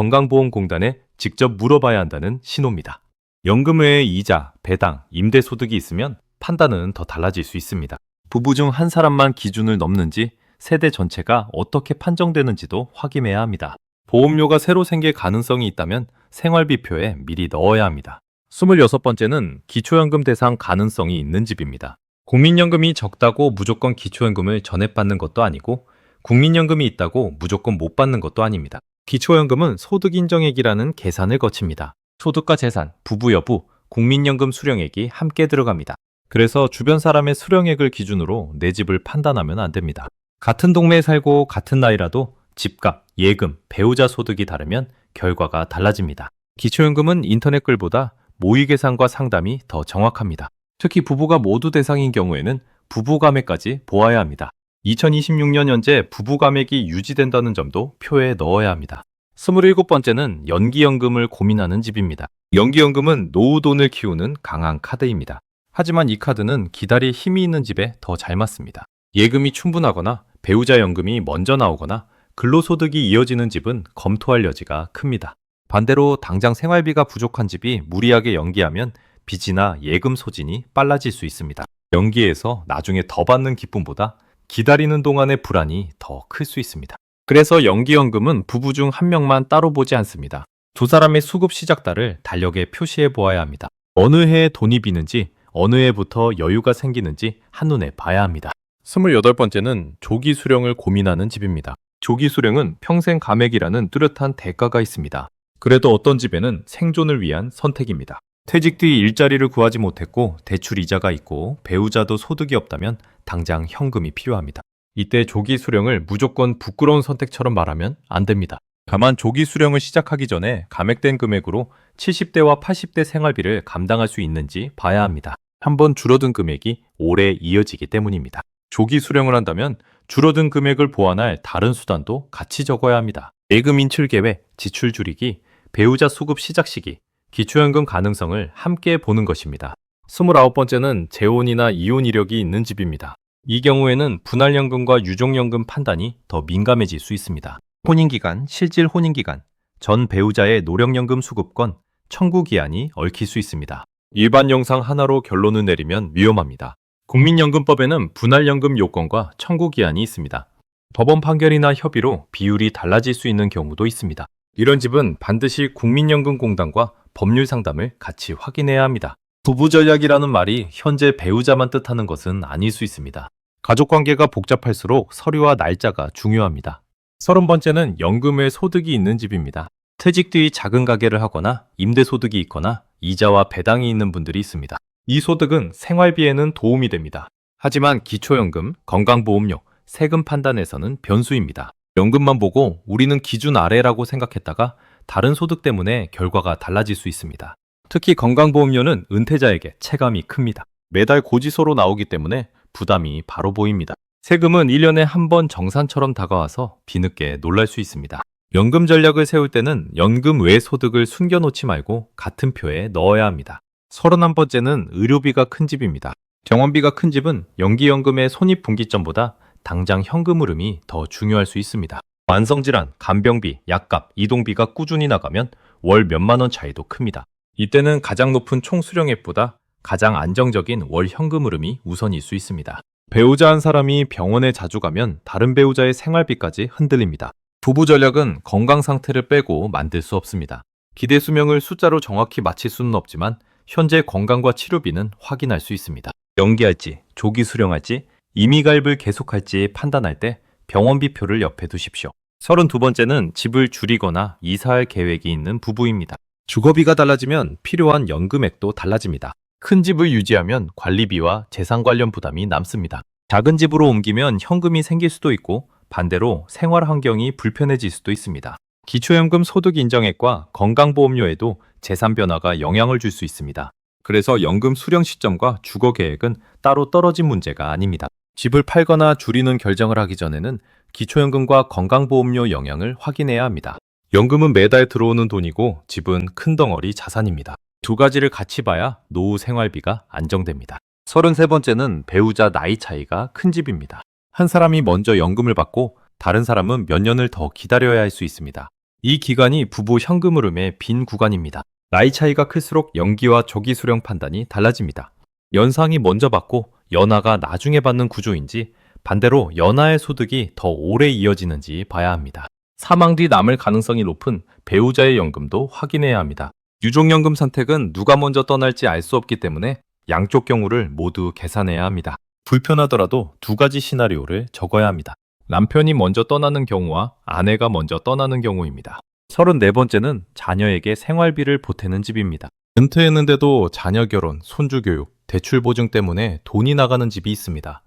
국민건강보험공단에 직접 물어봐야 한다는 신호입니다. 연금 외에 이자, 배당, 임대소득이 있으면 판단은 더 달라질 수 있습니다. 부부 중 한 사람만 기준을 넘는지 세대 전체가 어떻게 판정되는지도 확인해야 합니다. 보험료가 새로 생길 가능성이 있다면 생활비표에 미리 넣어야 합니다. 26번째는 기초연금 대상 가능성이 있는 집입니다. 국민연금이 적다고 무조건 기초연금을 전액받는 것도 아니고 국민연금이 있다고 무조건 못 받는 것도 아닙니다. 기초연금은 소득인정액이라는 계산을 거칩니다. 소득과 재산, 부부 여부, 국민연금 수령액이 함께 들어갑니다. 그래서 주변 사람의 수령액을 기준으로 내 집을 판단하면 안 됩니다. 같은 동네에 살고 같은 나이라도 집값, 예금, 배우자 소득이 다르면 결과가 달라집니다. 기초연금은 인터넷 글보다 모의 계산과 상담이 더 정확합니다. 특히 부부가 모두 대상인 경우에는 부부감액까지 보아야 합니다. 2026년 현재 부부감액이 유지된다는 점도 표에 넣어야 합니다. 27번째는 연기연금을 고민하는 집입니다. 연기연금은 노후돈을 키우는 강한 카드입니다. 하지만 이 카드는 기다릴 힘이 있는 집에 더 잘 맞습니다. 예금이 충분하거나 배우자 연금이 먼저 나오거나 근로소득이 이어지는 집은 검토할 여지가 큽니다. 반대로 당장 생활비가 부족한 집이 무리하게 연기하면 빚이나 예금 소진이 빨라질 수 있습니다. 연기해서 나중에 더 받는 기쁨보다 기다리는 동안의 불안이 더 클 수 있습니다. 그래서 연기연금은 부부 중 한 명만 따로 보지 않습니다. 두 사람의 수급 시작달을 달력에 표시해 보아야 합니다. 어느 해에 돈이 비는지, 어느 해부터 여유가 생기는지 한눈에 봐야 합니다. 28번째는 조기 수령을 고민하는 집입니다. 조기 수령은 평생 감액이라는 뚜렷한 대가가 있습니다. 그래도 어떤 집에는 생존을 위한 선택입니다. 퇴직 뒤 일자리를 구하지 못했고 대출 이자가 있고 배우자도 소득이 없다면 당장 현금이 필요합니다. 이때 조기 수령을 무조건 부끄러운 선택처럼 말하면 안 됩니다. 다만 조기 수령을 시작하기 전에 감액된 금액으로 70대와 80대 생활비를 감당할 수 있는지 봐야 합니다. 한번 줄어든 금액이 오래 이어지기 때문입니다. 조기 수령을 한다면 줄어든 금액을 보완할 다른 수단도 같이 적어야 합니다. 예금 인출 계획, 지출 줄이기, 배우자 수급 시작 시기, 기초연금 가능성을 함께 보는 것입니다. 29번째는 재혼이나 이혼 이력이 있는 집입니다. 이 경우에는 분할연금과 유족연금 판단이 더 민감해질 수 있습니다. 혼인기간, 실질 혼인기간, 전 배우자의 노령연금 수급권, 청구기한이 얽힐 수 있습니다. 일반 영상 하나로 결론을 내리면 위험합니다. 국민연금법에는 분할연금 요건과 청구기한이 있습니다. 법원 판결이나 협의로 비율이 달라질 수 있는 경우도 있습니다. 이런 집은 반드시 국민연금공단과 법률 상담을 같이 확인해야 합니다. 부부전략이라는 말이 현재 배우자만 뜻하는 것은 아닐 수 있습니다. 가족관계가 복잡할수록 서류와 날짜가 중요합니다. 30번째는 연금 외 소득이 있는 집입니다. 퇴직 뒤 작은 가게를 하거나 임대소득이 있거나 이자와 배당이 있는 분들이 있습니다. 이 소득은 생활비에는 도움이 됩니다. 하지만 기초연금, 건강보험료, 세금 판단에서는 변수입니다. 연금만 보고 우리는 기준 아래라고 생각했다가 다른 소득 때문에 결과가 달라질 수 있습니다. 특히 건강보험료는 은퇴자에게 체감이 큽니다. 매달 고지서로 나오기 때문에 부담이 바로 보입니다. 세금은 1년에 한 번 정산처럼 다가와서 뒤늦게 놀랄 수 있습니다. 연금 전략을 세울 때는 연금 외 소득을 숨겨놓지 말고 같은 표에 넣어야 합니다. 31번째는 의료비가 큰 집입니다. 병원비가 큰 집은 연기연금의 손익분기점보다 당장 현금 흐름이 더 중요할 수 있습니다. 만성질환, 간병비, 약값, 이동비가 꾸준히 나가면 월 몇만 원 차이도 큽니다. 이때는 가장 높은 총수령액보다 가장 안정적인 월 현금 흐름이 우선일 수 있습니다. 배우자 한 사람이 병원에 자주 가면 다른 배우자의 생활비까지 흔들립니다. 부부 전략은 건강 상태를 빼고 만들 수 없습니다. 기대 수명을 숫자로 정확히 맞힐 수는 없지만 현재 건강과 치료비는 확인할 수 있습니다. 연기할지, 조기 수령할지, 임의가입을 계속할지 판단할 때 병원비표를 옆에 두십시오. 32번째는 집을 줄이거나 이사할 계획이 있는 부부입니다. 주거비가 달라지면 필요한 연금액도 달라집니다. 큰 집을 유지하면 관리비와 재산 관련 부담이 남습니다. 작은 집으로 옮기면 현금이 생길 수도 있고 반대로 생활 환경이 불편해질 수도 있습니다. 기초연금 소득 인정액과 건강보험료에도 재산 변화가 영향을 줄 수 있습니다. 그래서 연금 수령 시점과 주거 계획은 따로 떨어진 문제가 아닙니다. 집을 팔거나 줄이는 결정을 하기 전에는 기초연금과 건강보험료 영향을 확인해야 합니다. 연금은 매달 들어오는 돈이고 집은 큰 덩어리 자산입니다. 두 가지를 같이 봐야 노후 생활비가 안정됩니다. 33번째는 배우자 나이 차이가 큰 집입니다. 한 사람이 먼저 연금을 받고 다른 사람은 몇 년을 더 기다려야 할 수 있습니다. 이 기간이 부부 현금 흐름의 빈 구간입니다. 나이 차이가 클수록 연기와 조기 수령 판단이 달라집니다. 연상이 먼저 받고 연하가 나중에 받는 구조인지 반대로 연하의 소득이 더 오래 이어지는지 봐야 합니다. 사망 뒤 남을 가능성이 높은 배우자의 연금도 확인해야 합니다. 유족연금 선택은 누가 먼저 떠날지 알 수 없기 때문에 양쪽 경우를 모두 계산해야 합니다. 불편하더라도 두 가지 시나리오를 적어야 합니다. 남편이 먼저 떠나는 경우와 아내가 먼저 떠나는 경우입니다. 34번째는 자녀에게 생활비를 보태는 집입니다. 은퇴했는데도 자녀 결혼, 손주 교육, 대출 보증 때문에 돈이 나가는 집이 있습니다.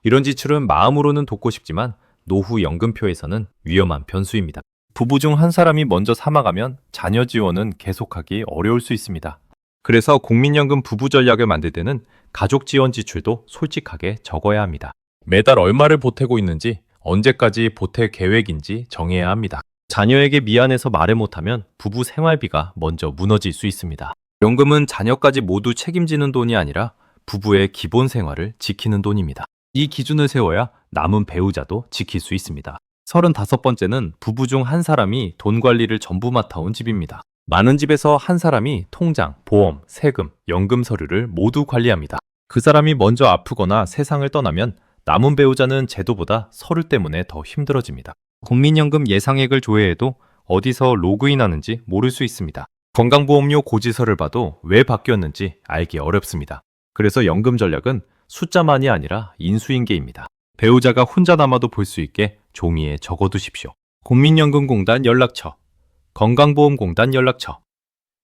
이런 지출은 마음으로는 돕고 싶지만 노후 연금표에서는 위험한 변수입니다. 부부 중 한 사람이 먼저 사망하면 자녀 지원은 계속하기 어려울 수 있습니다. 그래서 국민연금 부부 전략을 만들 때는 가족 지원 지출도 솔직하게 적어야 합니다. 매달 얼마를 보태고 있는지, 언제까지 보탤 계획인지 정해야 합니다. 자녀에게 미안해서 말을 못하면 부부 생활비가 먼저 무너질 수 있습니다. 연금은 자녀까지 모두 책임지는 돈이 아니라 부부의 기본 생활을 지키는 돈입니다. 이 기준을 세워야 남은 배우자도 지킬 수 있습니다. 35번째는 부부 중 한 사람이 돈 관리를 전부 맡아온 집입니다. 많은 집에서 한 사람이 통장, 보험, 세금, 연금 서류를 모두 관리합니다. 그 사람이 먼저 아프거나 세상을 떠나면 남은 배우자는 제도보다 서류 때문에 더 힘들어집니다. 국민연금 예상액을 조회해도 어디서 로그인하는지 모를 수 있습니다. 건강보험료 고지서를 봐도 왜 바뀌었는지 알기 어렵습니다. 그래서 연금 전략은 숫자만이 아니라 인수인계입니다. 배우자가 혼자 남아도 볼 수 있게 종이에 적어두십시오. 국민연금공단 연락처, 건강보험공단 연락처,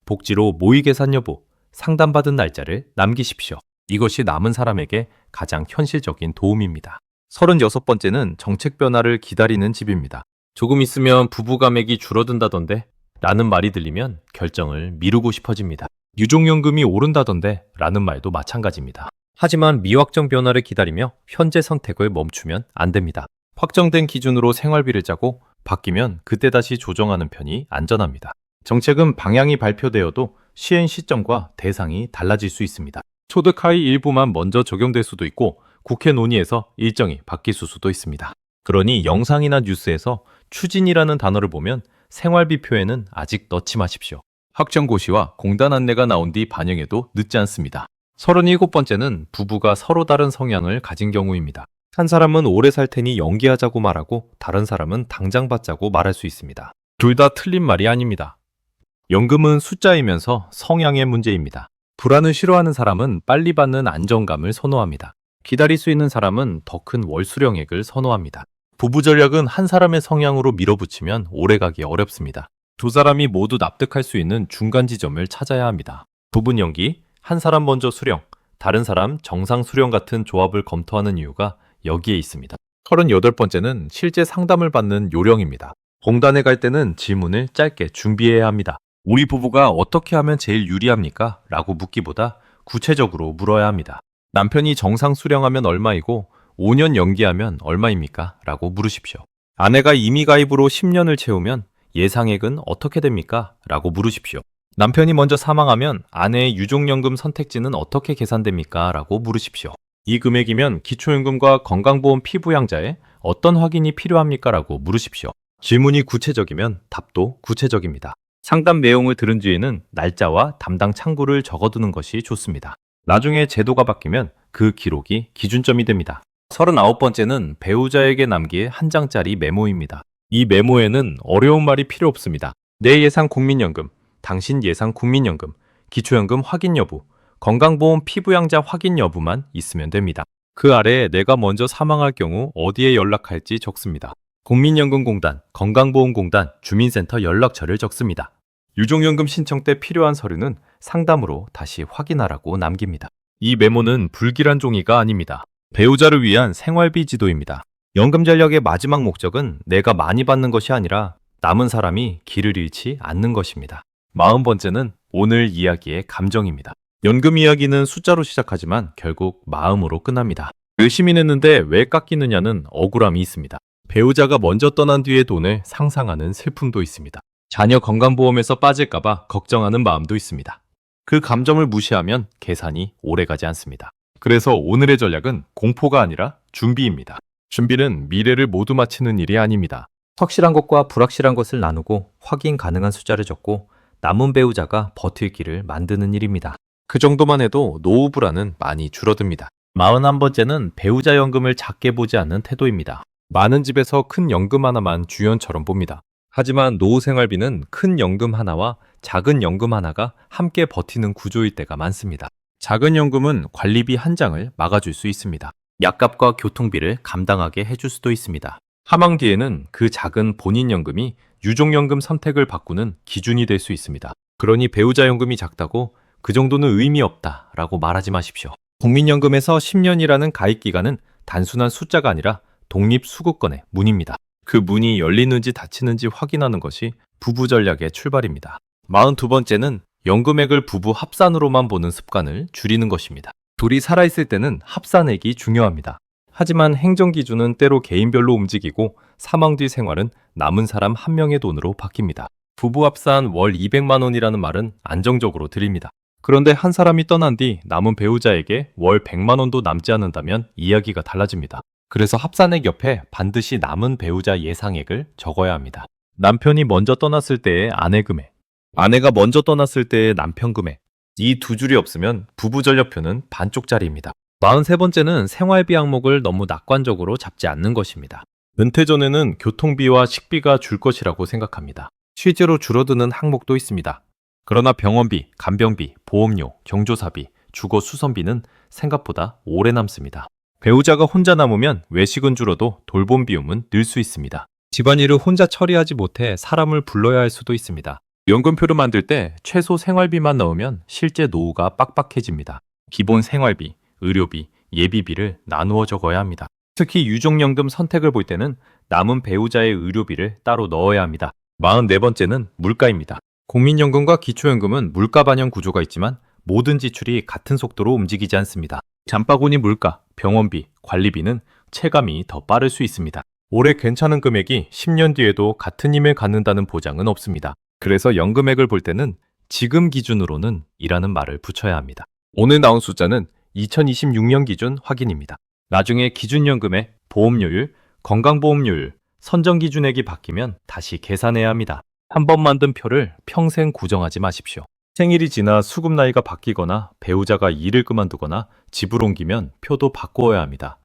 복지로 모의 계산 여부, 상담받은 날짜를 남기십시오. 이것이 남은 사람에게 가장 현실적인 도움입니다. 36번째는 정책 변화를 기다리는 집입니다. 조금 있으면 부부 감액이 줄어든다던데 라는 말이 들리면 결정을 미루고 싶어집니다. 유족연금이 오른다던데 라는 말도 마찬가지입니다. 하지만 미확정 변화를 기다리며 현재 선택을 멈추면 안 됩니다. 확정된 기준으로 생활비를 짜고 바뀌면 그때 다시 조정하는 편이 안전합니다. 정책은 방향이 발표되어도 시행 시점과 대상이 달라질 수 있습니다. 소득 하위 일부만 먼저 적용될 수도 있고 국회 논의에서 일정이 바뀔 수도 있습니다. 그러니 영상이나 뉴스에서 추진이라는 단어를 보면 생활비표에는 아직 넣지 마십시오. 확정고시와 공단 안내가 나온 뒤 반영해도 늦지 않습니다. 37번째는 부부가 서로 다른 성향을 가진 경우입니다. 한 사람은 오래 살 테니 연기하자고 말하고 다른 사람은 당장 받자고 말할 수 있습니다. 둘 다 틀린 말이 아닙니다. 연금은 숫자이면서 성향의 문제입니다. 불안을 싫어하는 사람은 빨리 받는 안정감을 선호합니다. 기다릴 수 있는 사람은 더 큰 월수령액을 선호합니다. 부부 전략은 한 사람의 성향으로 밀어붙이면 오래가기 어렵습니다. 두 사람이 모두 납득할 수 있는 중간 지점을 찾아야 합니다. 부분 연기, 한 사람 먼저 수령, 다른 사람 정상 수령 같은 조합을 검토하는 이유가 여기에 있습니다. 38번째는 실제 상담을 받는 요령입니다. 공단에 갈 때는 질문을 짧게 준비해야 합니다. 우리 부부가 어떻게 하면 제일 유리합니까? 라고 묻기보다 구체적으로 물어야 합니다. 남편이 정상 수령하면 얼마이고 5년 연기하면 얼마입니까? 라고 물으십시오. 아내가 임의 가입으로 10년을 채우면 예상액은 어떻게 됩니까? 라고 물으십시오. 남편이 먼저 사망하면 아내의 유족연금 선택지는 어떻게 계산됩니까? 라고 물으십시오. 이 금액이면 기초연금과 건강보험 피부양자에 어떤 확인이 필요합니까? 라고 물으십시오. 질문이 구체적이면 답도 구체적입니다. 상담 내용을 들은 뒤에는 날짜와 담당 창구를 적어두는 것이 좋습니다. 나중에 제도가 바뀌면 그 기록이 기준점이 됩니다. 39번째는 배우자에게 남길 한 장짜리 메모입니다. 이 메모에는 어려운 말이 필요 없습니다. 내 예상 국민연금, 당신 예상 국민연금, 기초연금 확인 여부, 건강보험 피부양자 확인 여부만 있으면 됩니다. 그 아래에 내가 먼저 사망할 경우 어디에 연락할지 적습니다. 국민연금공단, 건강보험공단, 주민센터 연락처를 적습니다. 유족연금 신청 때 필요한 서류는 상담으로 다시 확인하라고 남깁니다. 이 메모는 불길한 종이가 아닙니다. 배우자를 위한 생활비 지도입니다. 연금 전략의 마지막 목적은 내가 많이 받는 것이 아니라 남은 사람이 길을 잃지 않는 것입니다. 40번째는 오늘 이야기의 감정입니다. 연금 이야기는 숫자로 시작하지만 결국 마음으로 끝납니다. 열심히 냈는데 왜 깎이느냐는 억울함이 있습니다. 배우자가 먼저 떠난 뒤의 돈을 상상하는 슬픔도 있습니다. 자녀 건강보험에서 빠질까봐 걱정하는 마음도 있습니다. 그 감정을 무시하면 계산이 오래가지 않습니다. 그래서 오늘의 전략은 공포가 아니라 준비입니다. 준비는 미래를 모두 맞히는 일이 아닙니다. 확실한 것과 불확실한 것을 나누고 확인 가능한 숫자를 적고 남은 배우자가 버틸 길을 만드는 일입니다. 그 정도만 해도 노후 불안은 많이 줄어듭니다. 41번째는 배우자 연금을 작게 보지 않는 태도입니다. 많은 집에서 큰 연금 하나만 주연처럼 봅니다. 하지만 노후 생활비는 큰 연금 하나와 작은 연금 하나가 함께 버티는 구조일 때가 많습니다. 작은 연금은 관리비 한 장을 막아줄 수 있습니다. 약값과 교통비를 감당하게 해줄 수도 있습니다. 하반기에는 그 작은 본인 연금이 유족연금 선택을 바꾸는 기준이 될 수 있습니다. 그러니 배우자 연금이 작다고 그 정도는 의미 없다라고 말하지 마십시오. 국민연금에서 10년이라는 가입 기간은 단순한 숫자가 아니라 독립수급권의 문입니다. 그 문이 열리는지 닫히는지 확인하는 것이 부부 전략의 출발입니다. 42번째는 연금액을 부부 합산으로만 보는 습관을 줄이는 것입니다. 둘이 살아있을 때는 합산액이 중요합니다. 하지만 행정기준은 때로 개인별로 움직이고 사망 뒤 생활은 남은 사람 한 명의 돈으로 바뀝니다. 부부 합산 월 200만 원이라는 말은 안정적으로 드립니다. 그런데 한 사람이 떠난 뒤 남은 배우자에게 월 100만 원도 남지 않는다면 이야기가 달라집니다. 그래서 합산액 옆에 반드시 남은 배우자 예상액을 적어야 합니다. 남편이 먼저 떠났을 때의 아내 금액, 아내가 먼저 떠났을 때의 남편 금액, 이 두 줄이 없으면 부부 전략표는 반쪽짜리입니다. 43번째는 생활비 항목을 너무 낙관적으로 잡지 않는 것입니다. 은퇴 전에는 교통비와 식비가 줄 것이라고 생각합니다. 실제로 줄어드는 항목도 있습니다. 그러나 병원비, 간병비, 보험료, 경조사비, 주거 수선비는 생각보다 오래 남습니다. 배우자가 혼자 남으면 외식은 줄어도 돌봄 비용은 늘 수 있습니다. 집안일을 혼자 처리하지 못해 사람을 불러야 할 수도 있습니다. 연금표를 만들 때 최소 생활비만 넣으면 실제 노후가 빡빡해집니다. 기본 생활비, 의료비, 예비비를 나누어 적어야 합니다. 특히 유족연금 선택을 볼 때는 남은 배우자의 의료비를 따로 넣어야 합니다. 44번째는 물가입니다. 국민연금과 기초연금은 물가 반영 구조가 있지만 모든 지출이 같은 속도로 움직이지 않습니다. 장바구니 물가, 병원비, 관리비는 체감이 더 빠를 수 있습니다. 올해 괜찮은 금액이 10년 뒤에도 같은 힘을 갖는다는 보장은 없습니다. 그래서 연금액을 볼 때는 지금 기준으로는 이라는 말을 붙여야 합니다. 오늘 나온 숫자는 2026년 기준 확인입니다. 나중에 기준연금의 보험료율, 건강보험료율, 선정기준액이 바뀌면 다시 계산해야 합니다. 한 번 만든 표를 평생 고정하지 마십시오. 생일이 지나 수급 나이가 바뀌거나 배우자가 일을 그만두거나 집을 옮기면 표도 바꾸어야 합니다.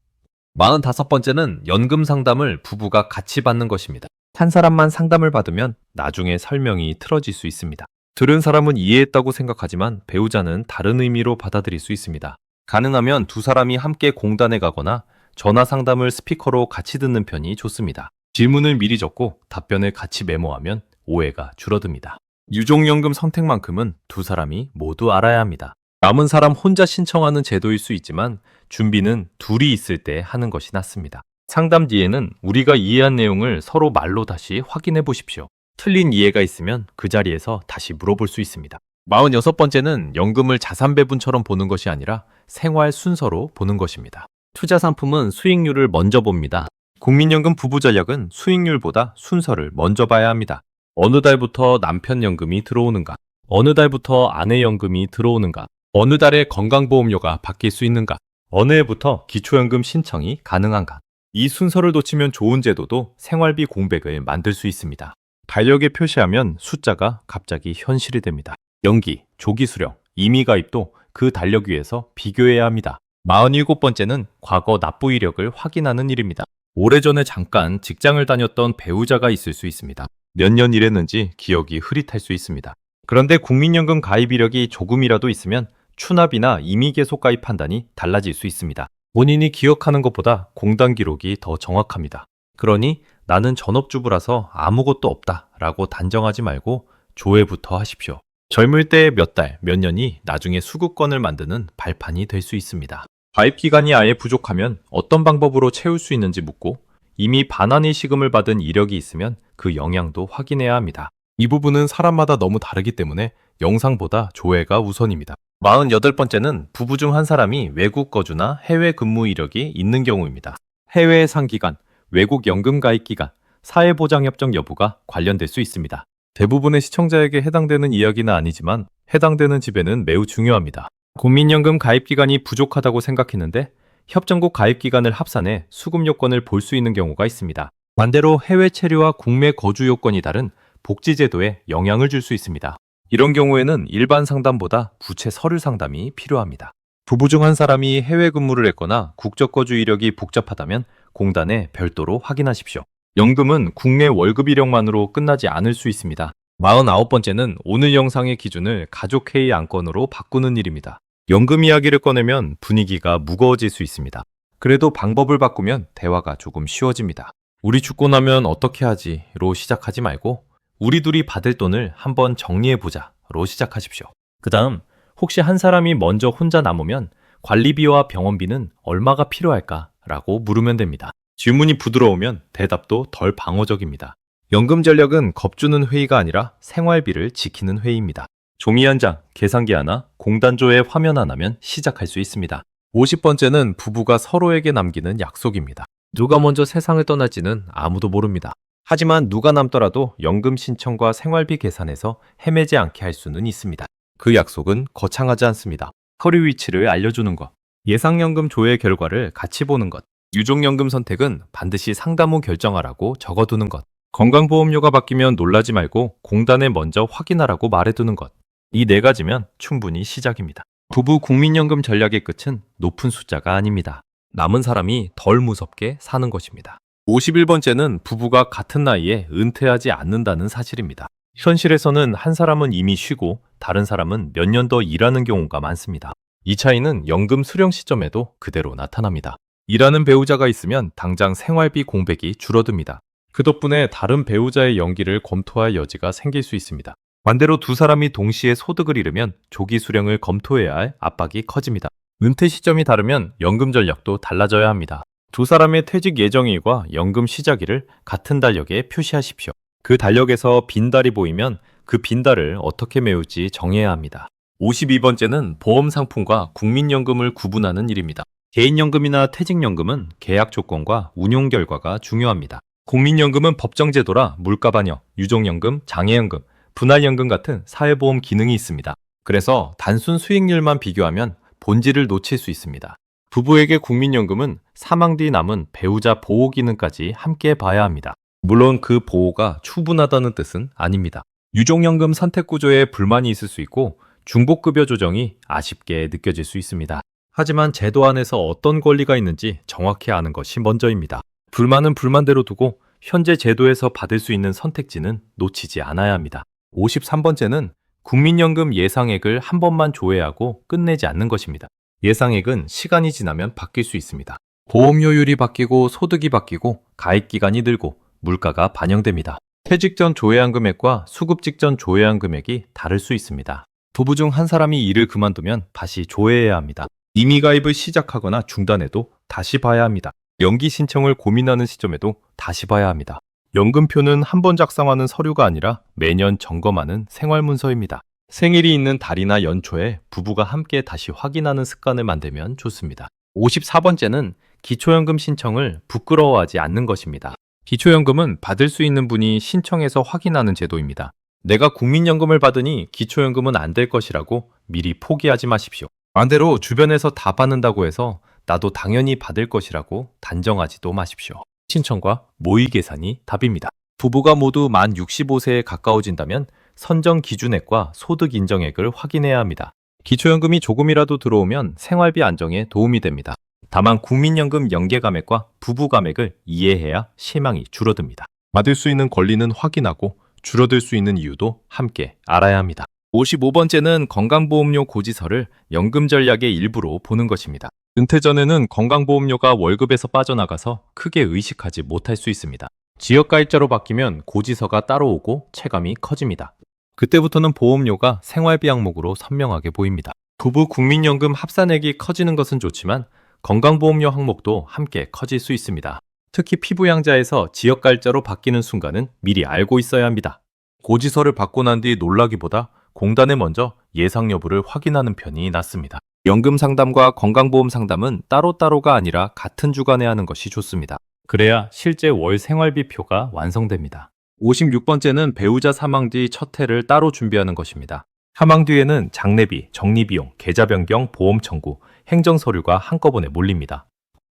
45번째는 연금 상담을 부부가 같이 받는 것입니다. 한 사람만 상담을 받으면 나중에 설명이 틀어질 수 있습니다. 들은 사람은 이해했다고 생각하지만 배우자는 다른 의미로 받아들일 수 있습니다. 가능하면 두 사람이 함께 공단에 가거나 전화 상담을 스피커로 같이 듣는 편이 좋습니다. 질문을 미리 적고 답변을 같이 메모하면 오해가 줄어듭니다. 유족연금 선택만큼은 두 사람이 모두 알아야 합니다. 남은 사람 혼자 신청하는 제도일 수 있지만 준비는 둘이 있을 때 하는 것이 낫습니다. 상담 뒤에는 우리가 이해한 내용을 서로 말로 다시 확인해 보십시오. 틀린 이해가 있으면 그 자리에서 다시 물어볼 수 있습니다. 46번째는 연금을 자산 배분처럼 보는 것이 아니라 생활 순서로 보는 것입니다. 투자 상품은 수익률을 먼저 봅니다. 국민연금 부부 전략은 수익률보다 순서를 먼저 봐야 합니다. 어느 달부터 남편 연금이 들어오는가? 어느 달부터 아내 연금이 들어오는가? 어느 달에 건강보험료가 바뀔 수 있는가? 어느 해부터 기초연금 신청이 가능한가? 이 순서를 놓치면 좋은 제도도 생활비 공백을 만들 수 있습니다. 달력에 표시하면 숫자가 갑자기 현실이 됩니다. 연기, 조기 수령, 임의 가입도 그 달력 위에서 비교해야 합니다. 47번째는 과거 납부 이력을 확인하는 일입니다. 오래전에 잠깐 직장을 다녔던 배우자가 있을 수 있습니다. 몇 년 일했는지 기억이 흐릿할 수 있습니다. 그런데 국민연금 가입 이력이 조금이라도 있으면 추납이나 임의 계속 가입 판단이 달라질 수 있습니다. 본인이 기억하는 것보다 공단 기록이 더 정확합니다. 그러니 나는 전업주부라서 아무것도 없다 라고 단정하지 말고 조회부터 하십시오. 젊을 때 몇 달, 몇 년이 나중에 수급권을 만드는 발판이 될 수 있습니다. 가입 기간이 아예 부족하면 어떤 방법으로 채울 수 있는지 묻고 이미 반환의 시금을 받은 이력이 있으면 그 영향도 확인해야 합니다. 이 부분은 사람마다 너무 다르기 때문에 영상보다 조회가 우선입니다. 48번째는 부부 중 한 사람이 외국 거주나 해외 근무 이력이 있는 경우입니다. 해외 상기간, 외국 연금 가입 기간, 사회보장협정 여부가 관련될 수 있습니다. 대부분의 시청자에게 해당되는 이야기는 아니지만 해당되는 집에는 매우 중요합니다. 국민연금 가입 기간이 부족하다고 생각했는데 협정국 가입 기간을 합산해 수급 요건을 볼 수 있는 경우가 있습니다. 반대로 해외 체류와 국내 거주 요건이 다른 복지제도에 영향을 줄 수 있습니다. 이런 경우에는 일반 상담보다 구체 서류 상담이 필요합니다. 부부 중 한 사람이 해외 근무를 했거나 국적 거주 이력이 복잡하다면 공단에 별도로 확인하십시오. 연금은 국내 월급 이력만으로 끝나지 않을 수 있습니다. 49번째는 오늘 영상의 기준을 가족회의 안건으로 바꾸는 일입니다. 연금 이야기를 꺼내면 분위기가 무거워질 수 있습니다. 그래도 방법을 바꾸면 대화가 조금 쉬워집니다. 우리 죽고 나면 어떻게 하지로 시작하지 말고 우리 둘이 받을 돈을 한번 정리해보자로 시작하십시오. 그 다음 혹시 한 사람이 먼저 혼자 남으면 관리비와 병원비는 얼마가 필요할까라고 물으면 됩니다. 질문이 부드러우면 대답도 덜 방어적입니다. 연금 전략은 겁주는 회의가 아니라 생활비를 지키는 회의입니다. 종이 한 장, 계산기 하나, 공단조에 화면 하나면 시작할 수 있습니다. 50번째는 부부가 서로에게 남기는 약속입니다. 누가 먼저 세상을 떠날지는 아무도 모릅니다. 하지만 누가 남더라도 연금 신청과 생활비 계산에서 헤매지 않게 할 수는 있습니다. 그 약속은 거창하지 않습니다. 서류 위치를 알려주는 것, 예상연금 조회 결과를 같이 보는 것, 유족연금 선택은 반드시 상담 후 결정하라고 적어두는 것, 건강보험료가 바뀌면 놀라지 말고 공단에 먼저 확인하라고 말해두는 것, 이 네 가지면 충분히 시작입니다. 부부 국민연금 전략의 끝은 높은 숫자가 아닙니다. 남은 사람이 덜 무섭게 사는 것입니다. 51번째는 부부가 같은 나이에 은퇴하지 않는다는 사실입니다. 현실에서는 한 사람은 이미 쉬고 다른 사람은 몇 년 더 일하는 경우가 많습니다. 이 차이는 연금 수령 시점에도 그대로 나타납니다. 일하는 배우자가 있으면 당장 생활비 공백이 줄어듭니다. 그 덕분에 다른 배우자의 연기를 검토할 여지가 생길 수 있습니다. 반대로 두 사람이 동시에 소득을 잃으면 조기 수령을 검토해야 할 압박이 커집니다. 은퇴 시점이 다르면 연금 전략도 달라져야 합니다. 두 사람의 퇴직 예정일과 연금 시작일을 같은 달력에 표시하십시오. 그 달력에서 빈달이 보이면 그 빈달을 어떻게 메울지 정해야 합니다. 52번째는 보험 상품과 국민연금을 구분하는 일입니다. 개인연금이나 퇴직연금은 계약 조건과 운용 결과가 중요합니다. 국민연금은 법정제도라 물가 반영, 유족연금, 장애연금, 분할연금 같은 사회보험 기능이 있습니다. 그래서 단순 수익률만 비교하면 본질을 놓칠 수 있습니다. 부부에게 국민연금은 사망 뒤 남은 배우자 보호 기능까지 함께 봐야 합니다. 물론 그 보호가 충분하다는 뜻은 아닙니다. 유족연금 선택 구조에 불만이 있을 수 있고 중복급여 조정이 아쉽게 느껴질 수 있습니다. 하지만 제도 안에서 어떤 권리가 있는지 정확히 아는 것이 먼저입니다. 불만은 불만대로 두고 현재 제도에서 받을 수 있는 선택지는 놓치지 않아야 합니다. 53번째는 국민연금 예상액을 한 번만 조회하고 끝내지 않는 것입니다. 예상액은 시간이 지나면 바뀔 수 있습니다. 보험료율이 바뀌고 소득이 바뀌고 가입 기간이 늘고 물가가 반영됩니다. 퇴직 전 조회한 금액과 수급 직전 조회한 금액이 다를 수 있습니다. 부부 중 한 사람이 일을 그만두면 다시 조회해야 합니다. 임의 가입을 시작하거나 중단해도 다시 봐야 합니다. 연기 신청을 고민하는 시점에도 다시 봐야 합니다. 연금표는 한 번 작성하는 서류가 아니라 매년 점검하는 생활문서입니다. 생일이 있는 달이나 연초에 부부가 함께 다시 확인하는 습관을 만들면 좋습니다. 54번째는 기초연금 신청을 부끄러워하지 않는 것입니다. 기초연금은 받을 수 있는 분이 신청해서 확인하는 제도입니다. 내가 국민연금을 받으니 기초연금은 안 될 것이라고 미리 포기하지 마십시오. 반대로 주변에서 다 받는다고 해서 나도 당연히 받을 것이라고 단정하지도 마십시오. 신청과 모의 계산이 답입니다. 부부가 모두 만 65세에 가까워진다면 선정 기준액과 소득 인정액을 확인해야 합니다. 기초연금이 조금이라도 들어오면 생활비 안정에 도움이 됩니다. 다만 국민연금 연계 감액과 부부 감액을 이해해야 실망이 줄어듭니다. 받을 수 있는 권리는 확인하고 줄어들 수 있는 이유도 함께 알아야 합니다. 55번째는 건강보험료 고지서를 연금 전략의 일부로 보는 것입니다. 은퇴 전에는 건강보험료가 월급에서 빠져나가서 크게 의식하지 못할 수 있습니다. 지역가입자로 바뀌면 고지서가 따로 오고 체감이 커집니다. 그때부터는 보험료가 생활비 항목으로 선명하게 보입니다. 부부 국민연금 합산액이 커지는 것은 좋지만 건강보험료 항목도 함께 커질 수 있습니다. 특히 피부양자에서 지역가입자로 바뀌는 순간은 미리 알고 있어야 합니다. 고지서를 받고 난 뒤 놀라기보다 공단에 먼저 예상 여부를 확인하는 편이 낫습니다. 연금 상담과 건강보험 상담은 따로따로가 아니라 같은 주간에 하는 것이 좋습니다. 그래야 실제 월 생활비표가 완성됩니다. 56번째는 배우자 사망 뒤 첫 해를 따로 준비하는 것입니다. 사망 뒤에는 장례비, 정리비용, 계좌 변경, 보험 청구, 행정 서류가 한꺼번에 몰립니다.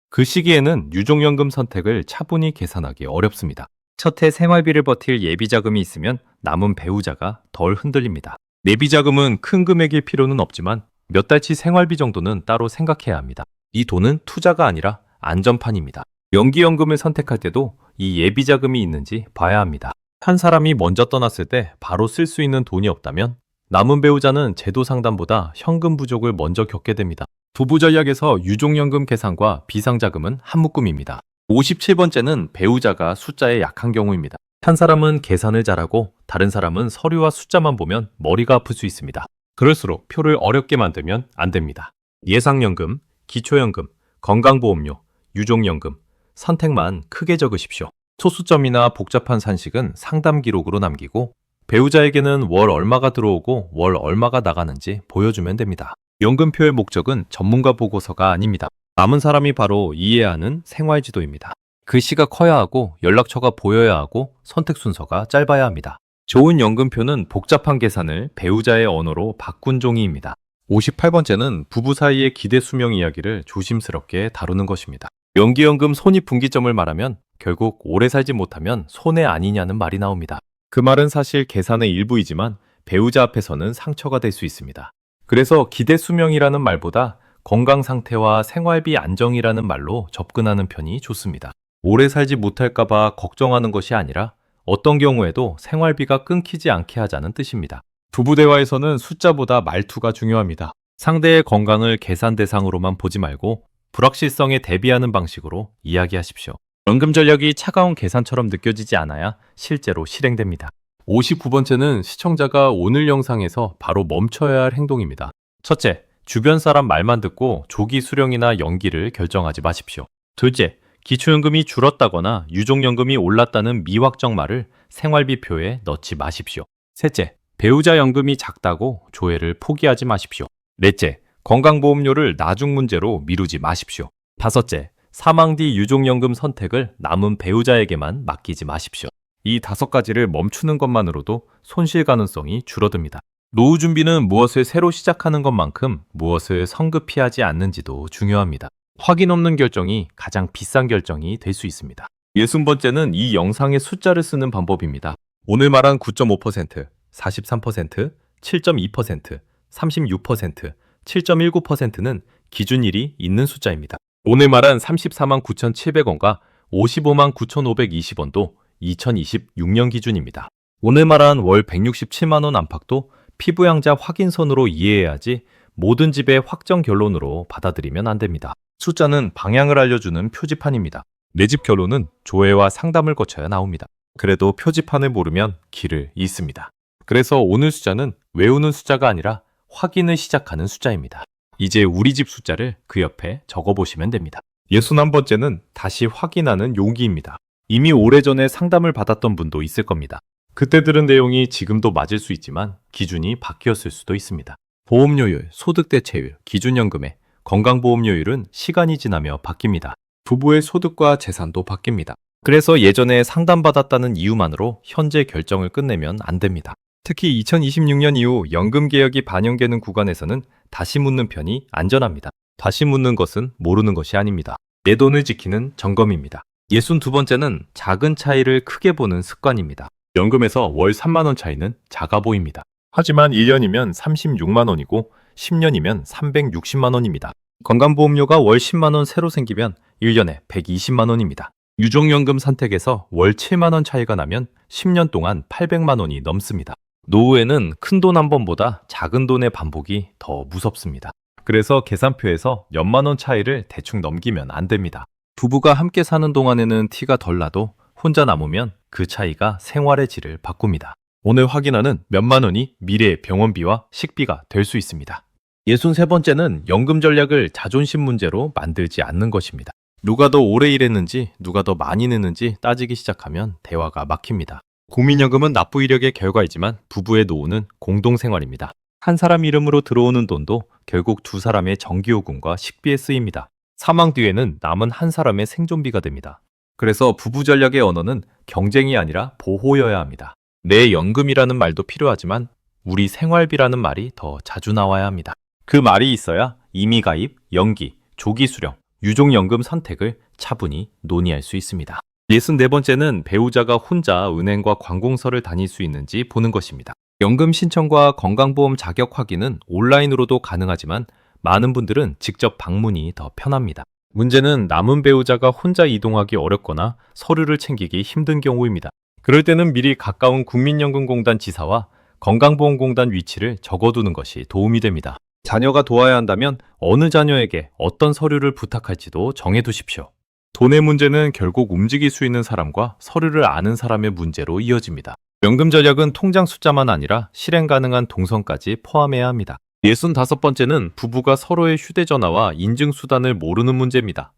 그 시기에는 유족연금 선택을 차분히 계산하기 어렵습니다. 첫 해 생활비를 버틸 예비자금이 있으면 남은 배우자가 덜 흔들립니다. 내비자금은 큰 금액일 필요는 없지만 몇 달치 생활비 정도는 따로 생각해야 합니다. 이 돈은 투자가 아니라 안전판입니다. 연기연금을 선택할 때도 이 예비자금이 있는지 봐야 합니다. 한 사람이 먼저 떠났을 때 바로 쓸 수 있는 돈이 없다면 남은 배우자는 제도 상담보다 현금 부족을 먼저 겪게 됩니다. 부부 전략에서 유족연금 계산과 비상자금은 한 묶음입니다. 57번째는 배우자가 숫자에 약한 경우입니다. 한 사람은 계산을 잘하고 다른 사람은 서류와 숫자만 보면 머리가 아플 수 있습니다. 그럴수록 표를 어렵게 만들면 안 됩니다. 예상연금, 기초연금, 건강보험료, 유족연금, 선택만 크게 적으십시오. 소수점이나 복잡한 산식은 상담 기록으로 남기고 배우자에게는 월 얼마가 들어오고 월 얼마가 나가는지 보여주면 됩니다. 연금표의 목적은 전문가 보고서가 아닙니다. 남은 사람이 바로 이해하는 생활지도입니다. 글씨가 커야 하고 연락처가 보여야 하고 선택 순서가 짧아야 합니다. 좋은 연금표는 복잡한 계산을 배우자의 언어로 바꾼 종이입니다. 58번째는 부부 사이의 기대 수명 이야기를 조심스럽게 다루는 것입니다. 연기연금 손익분기점을 말하면 결국 오래 살지 못하면 손해 아니냐는 말이 나옵니다. 그 말은 사실 계산의 일부이지만 배우자 앞에서는 상처가 될 수 있습니다. 그래서 기대 수명이라는 말보다 건강 상태와 생활비 안정이라는 말로 접근하는 편이 좋습니다. 오래 살지 못할까봐 걱정하는 것이 아니라 어떤 경우에도 생활비가 끊기지 않게 하자는 뜻입니다. 부부 대화에서는 숫자보다 말투가 중요합니다. 상대의 건강을 계산 대상으로만 보지 말고 불확실성에 대비하는 방식으로 이야기하십시오. 연금 전략이 차가운 계산처럼 느껴지지 않아야 실제로 실행됩니다. 59번째는 시청자가 오늘 영상에서 바로 멈춰야 할 행동입니다. 첫째, 주변 사람 말만 듣고 조기 수령이나 연기를 결정하지 마십시오. 둘째, 기초연금이 줄었다거나 유족연금이 올랐다는 미확정 말을 생활비표에 넣지 마십시오. 셋째, 배우자 연금이 작다고 조회를 포기하지 마십시오. 넷째, 건강보험료를 나중 문제로 미루지 마십시오. 다섯째, 사망 뒤 유족연금 선택을 남은 배우자에게만 맡기지 마십시오. 이 5가지를 멈추는 것만으로도 손실 가능성이 줄어듭니다. 노후 준비는 무엇을 새로 시작하는 것만큼 무엇을 성급히 하지 않는지도 중요합니다. 확인 없는 결정이 가장 비싼 결정이 될 수 있습니다. 60번째는 이 영상의 숫자를 쓰는 방법입니다. 오늘 말한 9.5%, 43%, 7.2%, 36%, 7.19%는 기준일이 있는 숫자입니다. 오늘 말한 34만 9,700원과 55만 9,520원도 2026년 기준입니다. 오늘 말한 월 167만 원 안팎도 피부양자 확인선으로 이해해야지 모든 집의 확정 결론으로 받아들이면 안 됩니다. 숫자는 방향을 알려주는 표지판입니다. 내 집 결론은 조회와 상담을 거쳐야 나옵니다. 그래도 표지판을 모르면 길을 잃습니다. 그래서 오늘 숫자는 외우는 숫자가 아니라 확인을 시작하는 숫자입니다. 이제 우리 집 숫자를 그 옆에 적어보시면 됩니다. 61번째는 다시 확인하는 용기입니다. 이미 오래전에 상담을 받았던 분도 있을 겁니다. 그때 들은 내용이 지금도 맞을 수 있지만 기준이 바뀌었을 수도 있습니다. 보험료율, 소득대체율, 기준연금의 건강보험료율은 시간이 지나며 바뀝니다. 부부의 소득과 재산도 바뀝니다. 그래서 예전에 상담받았다는 이유만으로 현재 결정을 끝내면 안 됩니다. 특히 2026년 이후 연금개혁이 반영되는 구간에서는 다시 묻는 편이 안전합니다. 다시 묻는 것은 모르는 것이 아닙니다. 내 돈을 지키는 점검입니다. 62번째는 작은 차이를 크게 보는 습관입니다. 연금에서 월 3만 원 차이는 작아 보입니다. 하지만 1년이면 36만 원이고 10년이면 360만 원입니다. 건강보험료가 월 10만 원 새로 생기면 1년에 120만 원입니다. 유종연금 선택에서 월 7만 원 차이가 나면 10년 동안 800만 원이 넘습니다. 노후에는 큰 돈 한 번보다 작은 돈의 반복이 더 무섭습니다. 그래서 계산표에서 몇만 원 차이를 대충 넘기면 안 됩니다. 부부가 함께 사는 동안에는 티가 덜 나도 혼자 남으면 그 차이가 생활의 질을 바꿉니다. 오늘 확인하는 몇만 원이 미래의 병원비와 식비가 될 수 있습니다. 63번째는 연금 전략을 자존심 문제로 만들지 않는 것입니다. 누가 더 오래 일했는지, 누가 더 많이 냈는지 따지기 시작하면 대화가 막힙니다. 국민연금은 납부 이력의 결과이지만 부부의 노후는 공동생활입니다. 한 사람 이름으로 들어오는 돈도 결국 두 사람의 전기요금과 식비에 쓰입니다. 사망 뒤에는 남은 한 사람의 생존비가 됩니다. 그래서 부부 전략의 언어는 경쟁이 아니라 보호여야 합니다. 내 연금이라는 말도 필요하지만 우리 생활비라는 말이 더 자주 나와야 합니다. 그 말이 있어야 임의가입, 연기, 조기 수령, 유종연금 선택을 차분히 논의할 수 있습니다. 64번째는 배우자가 혼자 은행과 관공서를 다닐 수 있는지 보는 것입니다. 연금 신청과 건강보험 자격 확인은 온라인으로도 가능하지만 많은 분들은 직접 방문이 더 편합니다. 문제는 남은 배우자가 혼자 이동하기 어렵거나 서류를 챙기기 힘든 경우입니다. 그럴 때는 미리 가까운 국민연금공단 지사와 건강보험공단 위치를 적어두는 것이 도움이 됩니다. 자녀가 도와야 한다면 어느 자녀에게 어떤 서류를 부탁할지도 정해두십시오. 돈의 문제는 결국 움직일 수 있는 사람과 서류를 아는 사람의 문제로 이어집니다. 연금 전략은 통장 숫자만 아니라 실행 가능한 동선까지 포함해야 합니다. 65번째는 부부가 서로의 휴대전화와 인증수단을 모르는 문제입니다.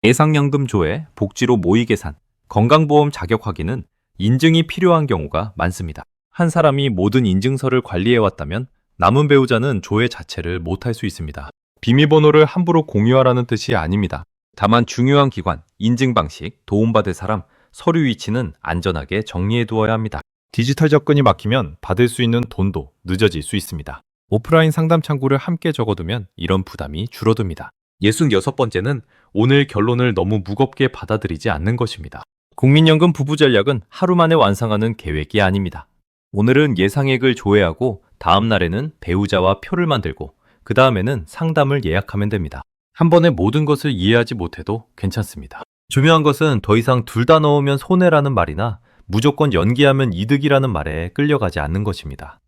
예상연금 조회, 복지로 모의 계산, 건강보험 자격 확인은 인증이 필요한 경우가 많습니다. 한 사람이 모든 인증서를 관리해왔다면 남은 배우자는 조회 자체를 못할 수 있습니다. 비밀번호를 함부로 공유하라는 뜻이 아닙니다. 다만 중요한 기관, 인증 방식, 도움받을 사람, 서류 위치는 안전하게 정리해두어야 합니다. 디지털 접근이 막히면 받을 수 있는 돈도 늦어질 수 있습니다. 오프라인 상담 창구를 함께 적어두면 이런 부담이 줄어듭니다. 66번째는 오늘 결론을 너무 무겁게 받아들이지 않는 것입니다. 국민연금 부부 전략은 하루 만에 완성하는 계획이 아닙니다. 오늘은 예상액을 조회하고 다음 날에는 배우자와 표를 만들고 그 다음에는 상담을 예약하면 됩니다. 한 번에 모든 것을 이해하지 못해도 괜찮습니다. 중요한 것은 더 이상 둘 다 넣으면 손해라는 말이나 무조건 연기하면 이득이라는 말에 끌려가지 않는 것입니다.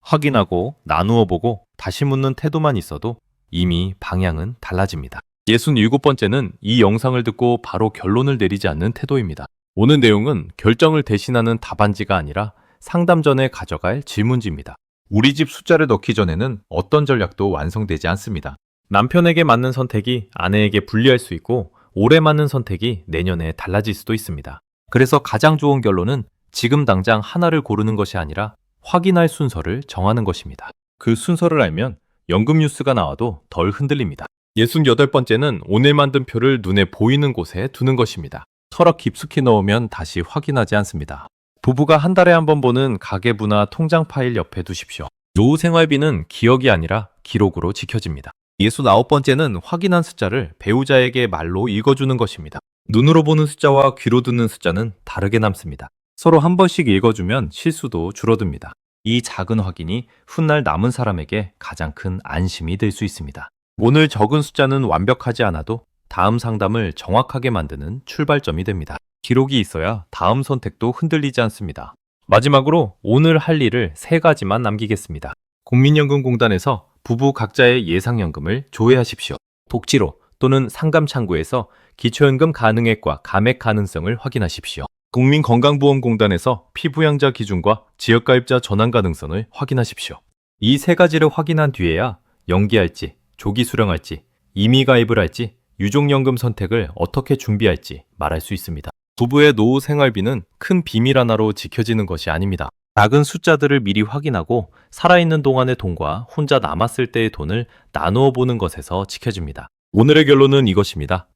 확인하고 나누어 보고 다시 묻는 태도만 있어도 이미 방향은 달라집니다. 67번째는 이 영상을 듣고 바로 결론을 내리지 않는 태도입니다. 오늘 내용은 결정을 대신하는 답안지가 아니라 상담 전에 가져갈 질문지입니다. 우리 집 숫자를 넣기 전에는 어떤 전략도 완성되지 않습니다. 남편에게 맞는 선택이 아내에게 불리할 수 있고 올해 맞는 선택이 내년에 달라질 수도 있습니다. 그래서 가장 좋은 결론은 지금 당장 하나를 고르는 것이 아니라 확인할 순서를 정하는 것입니다. 그 순서를 알면 연금 뉴스가 나와도 덜 흔들립니다. 68번째는 오늘 만든 표를 눈에 보이는 곳에 두는 것입니다. 서랍 깊숙이 넣으면 다시 확인하지 않습니다. 부부가 한 달에 한 번 보는 가계부나 통장 파일 옆에 두십시오. 노후 생활비는 기억이 아니라 기록으로 지켜집니다. 69번째는 확인한 숫자를 배우자에게 말로 읽어주는 것입니다. 눈으로 보는 숫자와 귀로 듣는 숫자는 다르게 남습니다. 서로 한 번씩 읽어주면 실수도 줄어듭니다. 이 작은 확인이 훗날 남은 사람에게 가장 큰 안심이 될 수 있습니다. 오늘 적은 숫자는 완벽하지 않아도 다음 상담을 정확하게 만드는 출발점이 됩니다. 기록이 있어야 다음 선택도 흔들리지 않습니다. 마지막으로 오늘 할 일을 3가지만 남기겠습니다. 국민연금공단에서 부부 각자의 예상연금을 조회하십시오. 복지로 또는 상감창구에서 기초연금 가능액과 감액 가능성을 확인하십시오. 국민건강보험공단에서 피부양자 기준과 지역가입자 전환 가능성을 확인하십시오. 이 3가지를 확인한 뒤에야 연기할지, 조기 수령할지, 임의 가입을 할지, 유족연금 선택을 어떻게 준비할지 말할 수 있습니다. 부부의 노후 생활비는 큰 비밀 하나로 지켜지는 것이 아닙니다. 작은 숫자들을 미리 확인하고 살아있는 동안의 돈과 혼자 남았을 때의 돈을 나누어 보는 것에서 지켜집니다. 오늘의 결론은 이것입니다.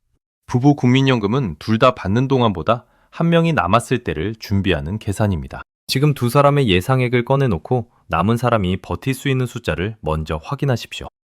부부 국민연금은 둘 다 받는 동안보다 한 명이 남았을 때를 준비하는 계산입니다. 지금 두 사람의 예상액을 꺼내놓고 남은 사람이 버틸 수 있는 숫자를 먼저 확인하십시오.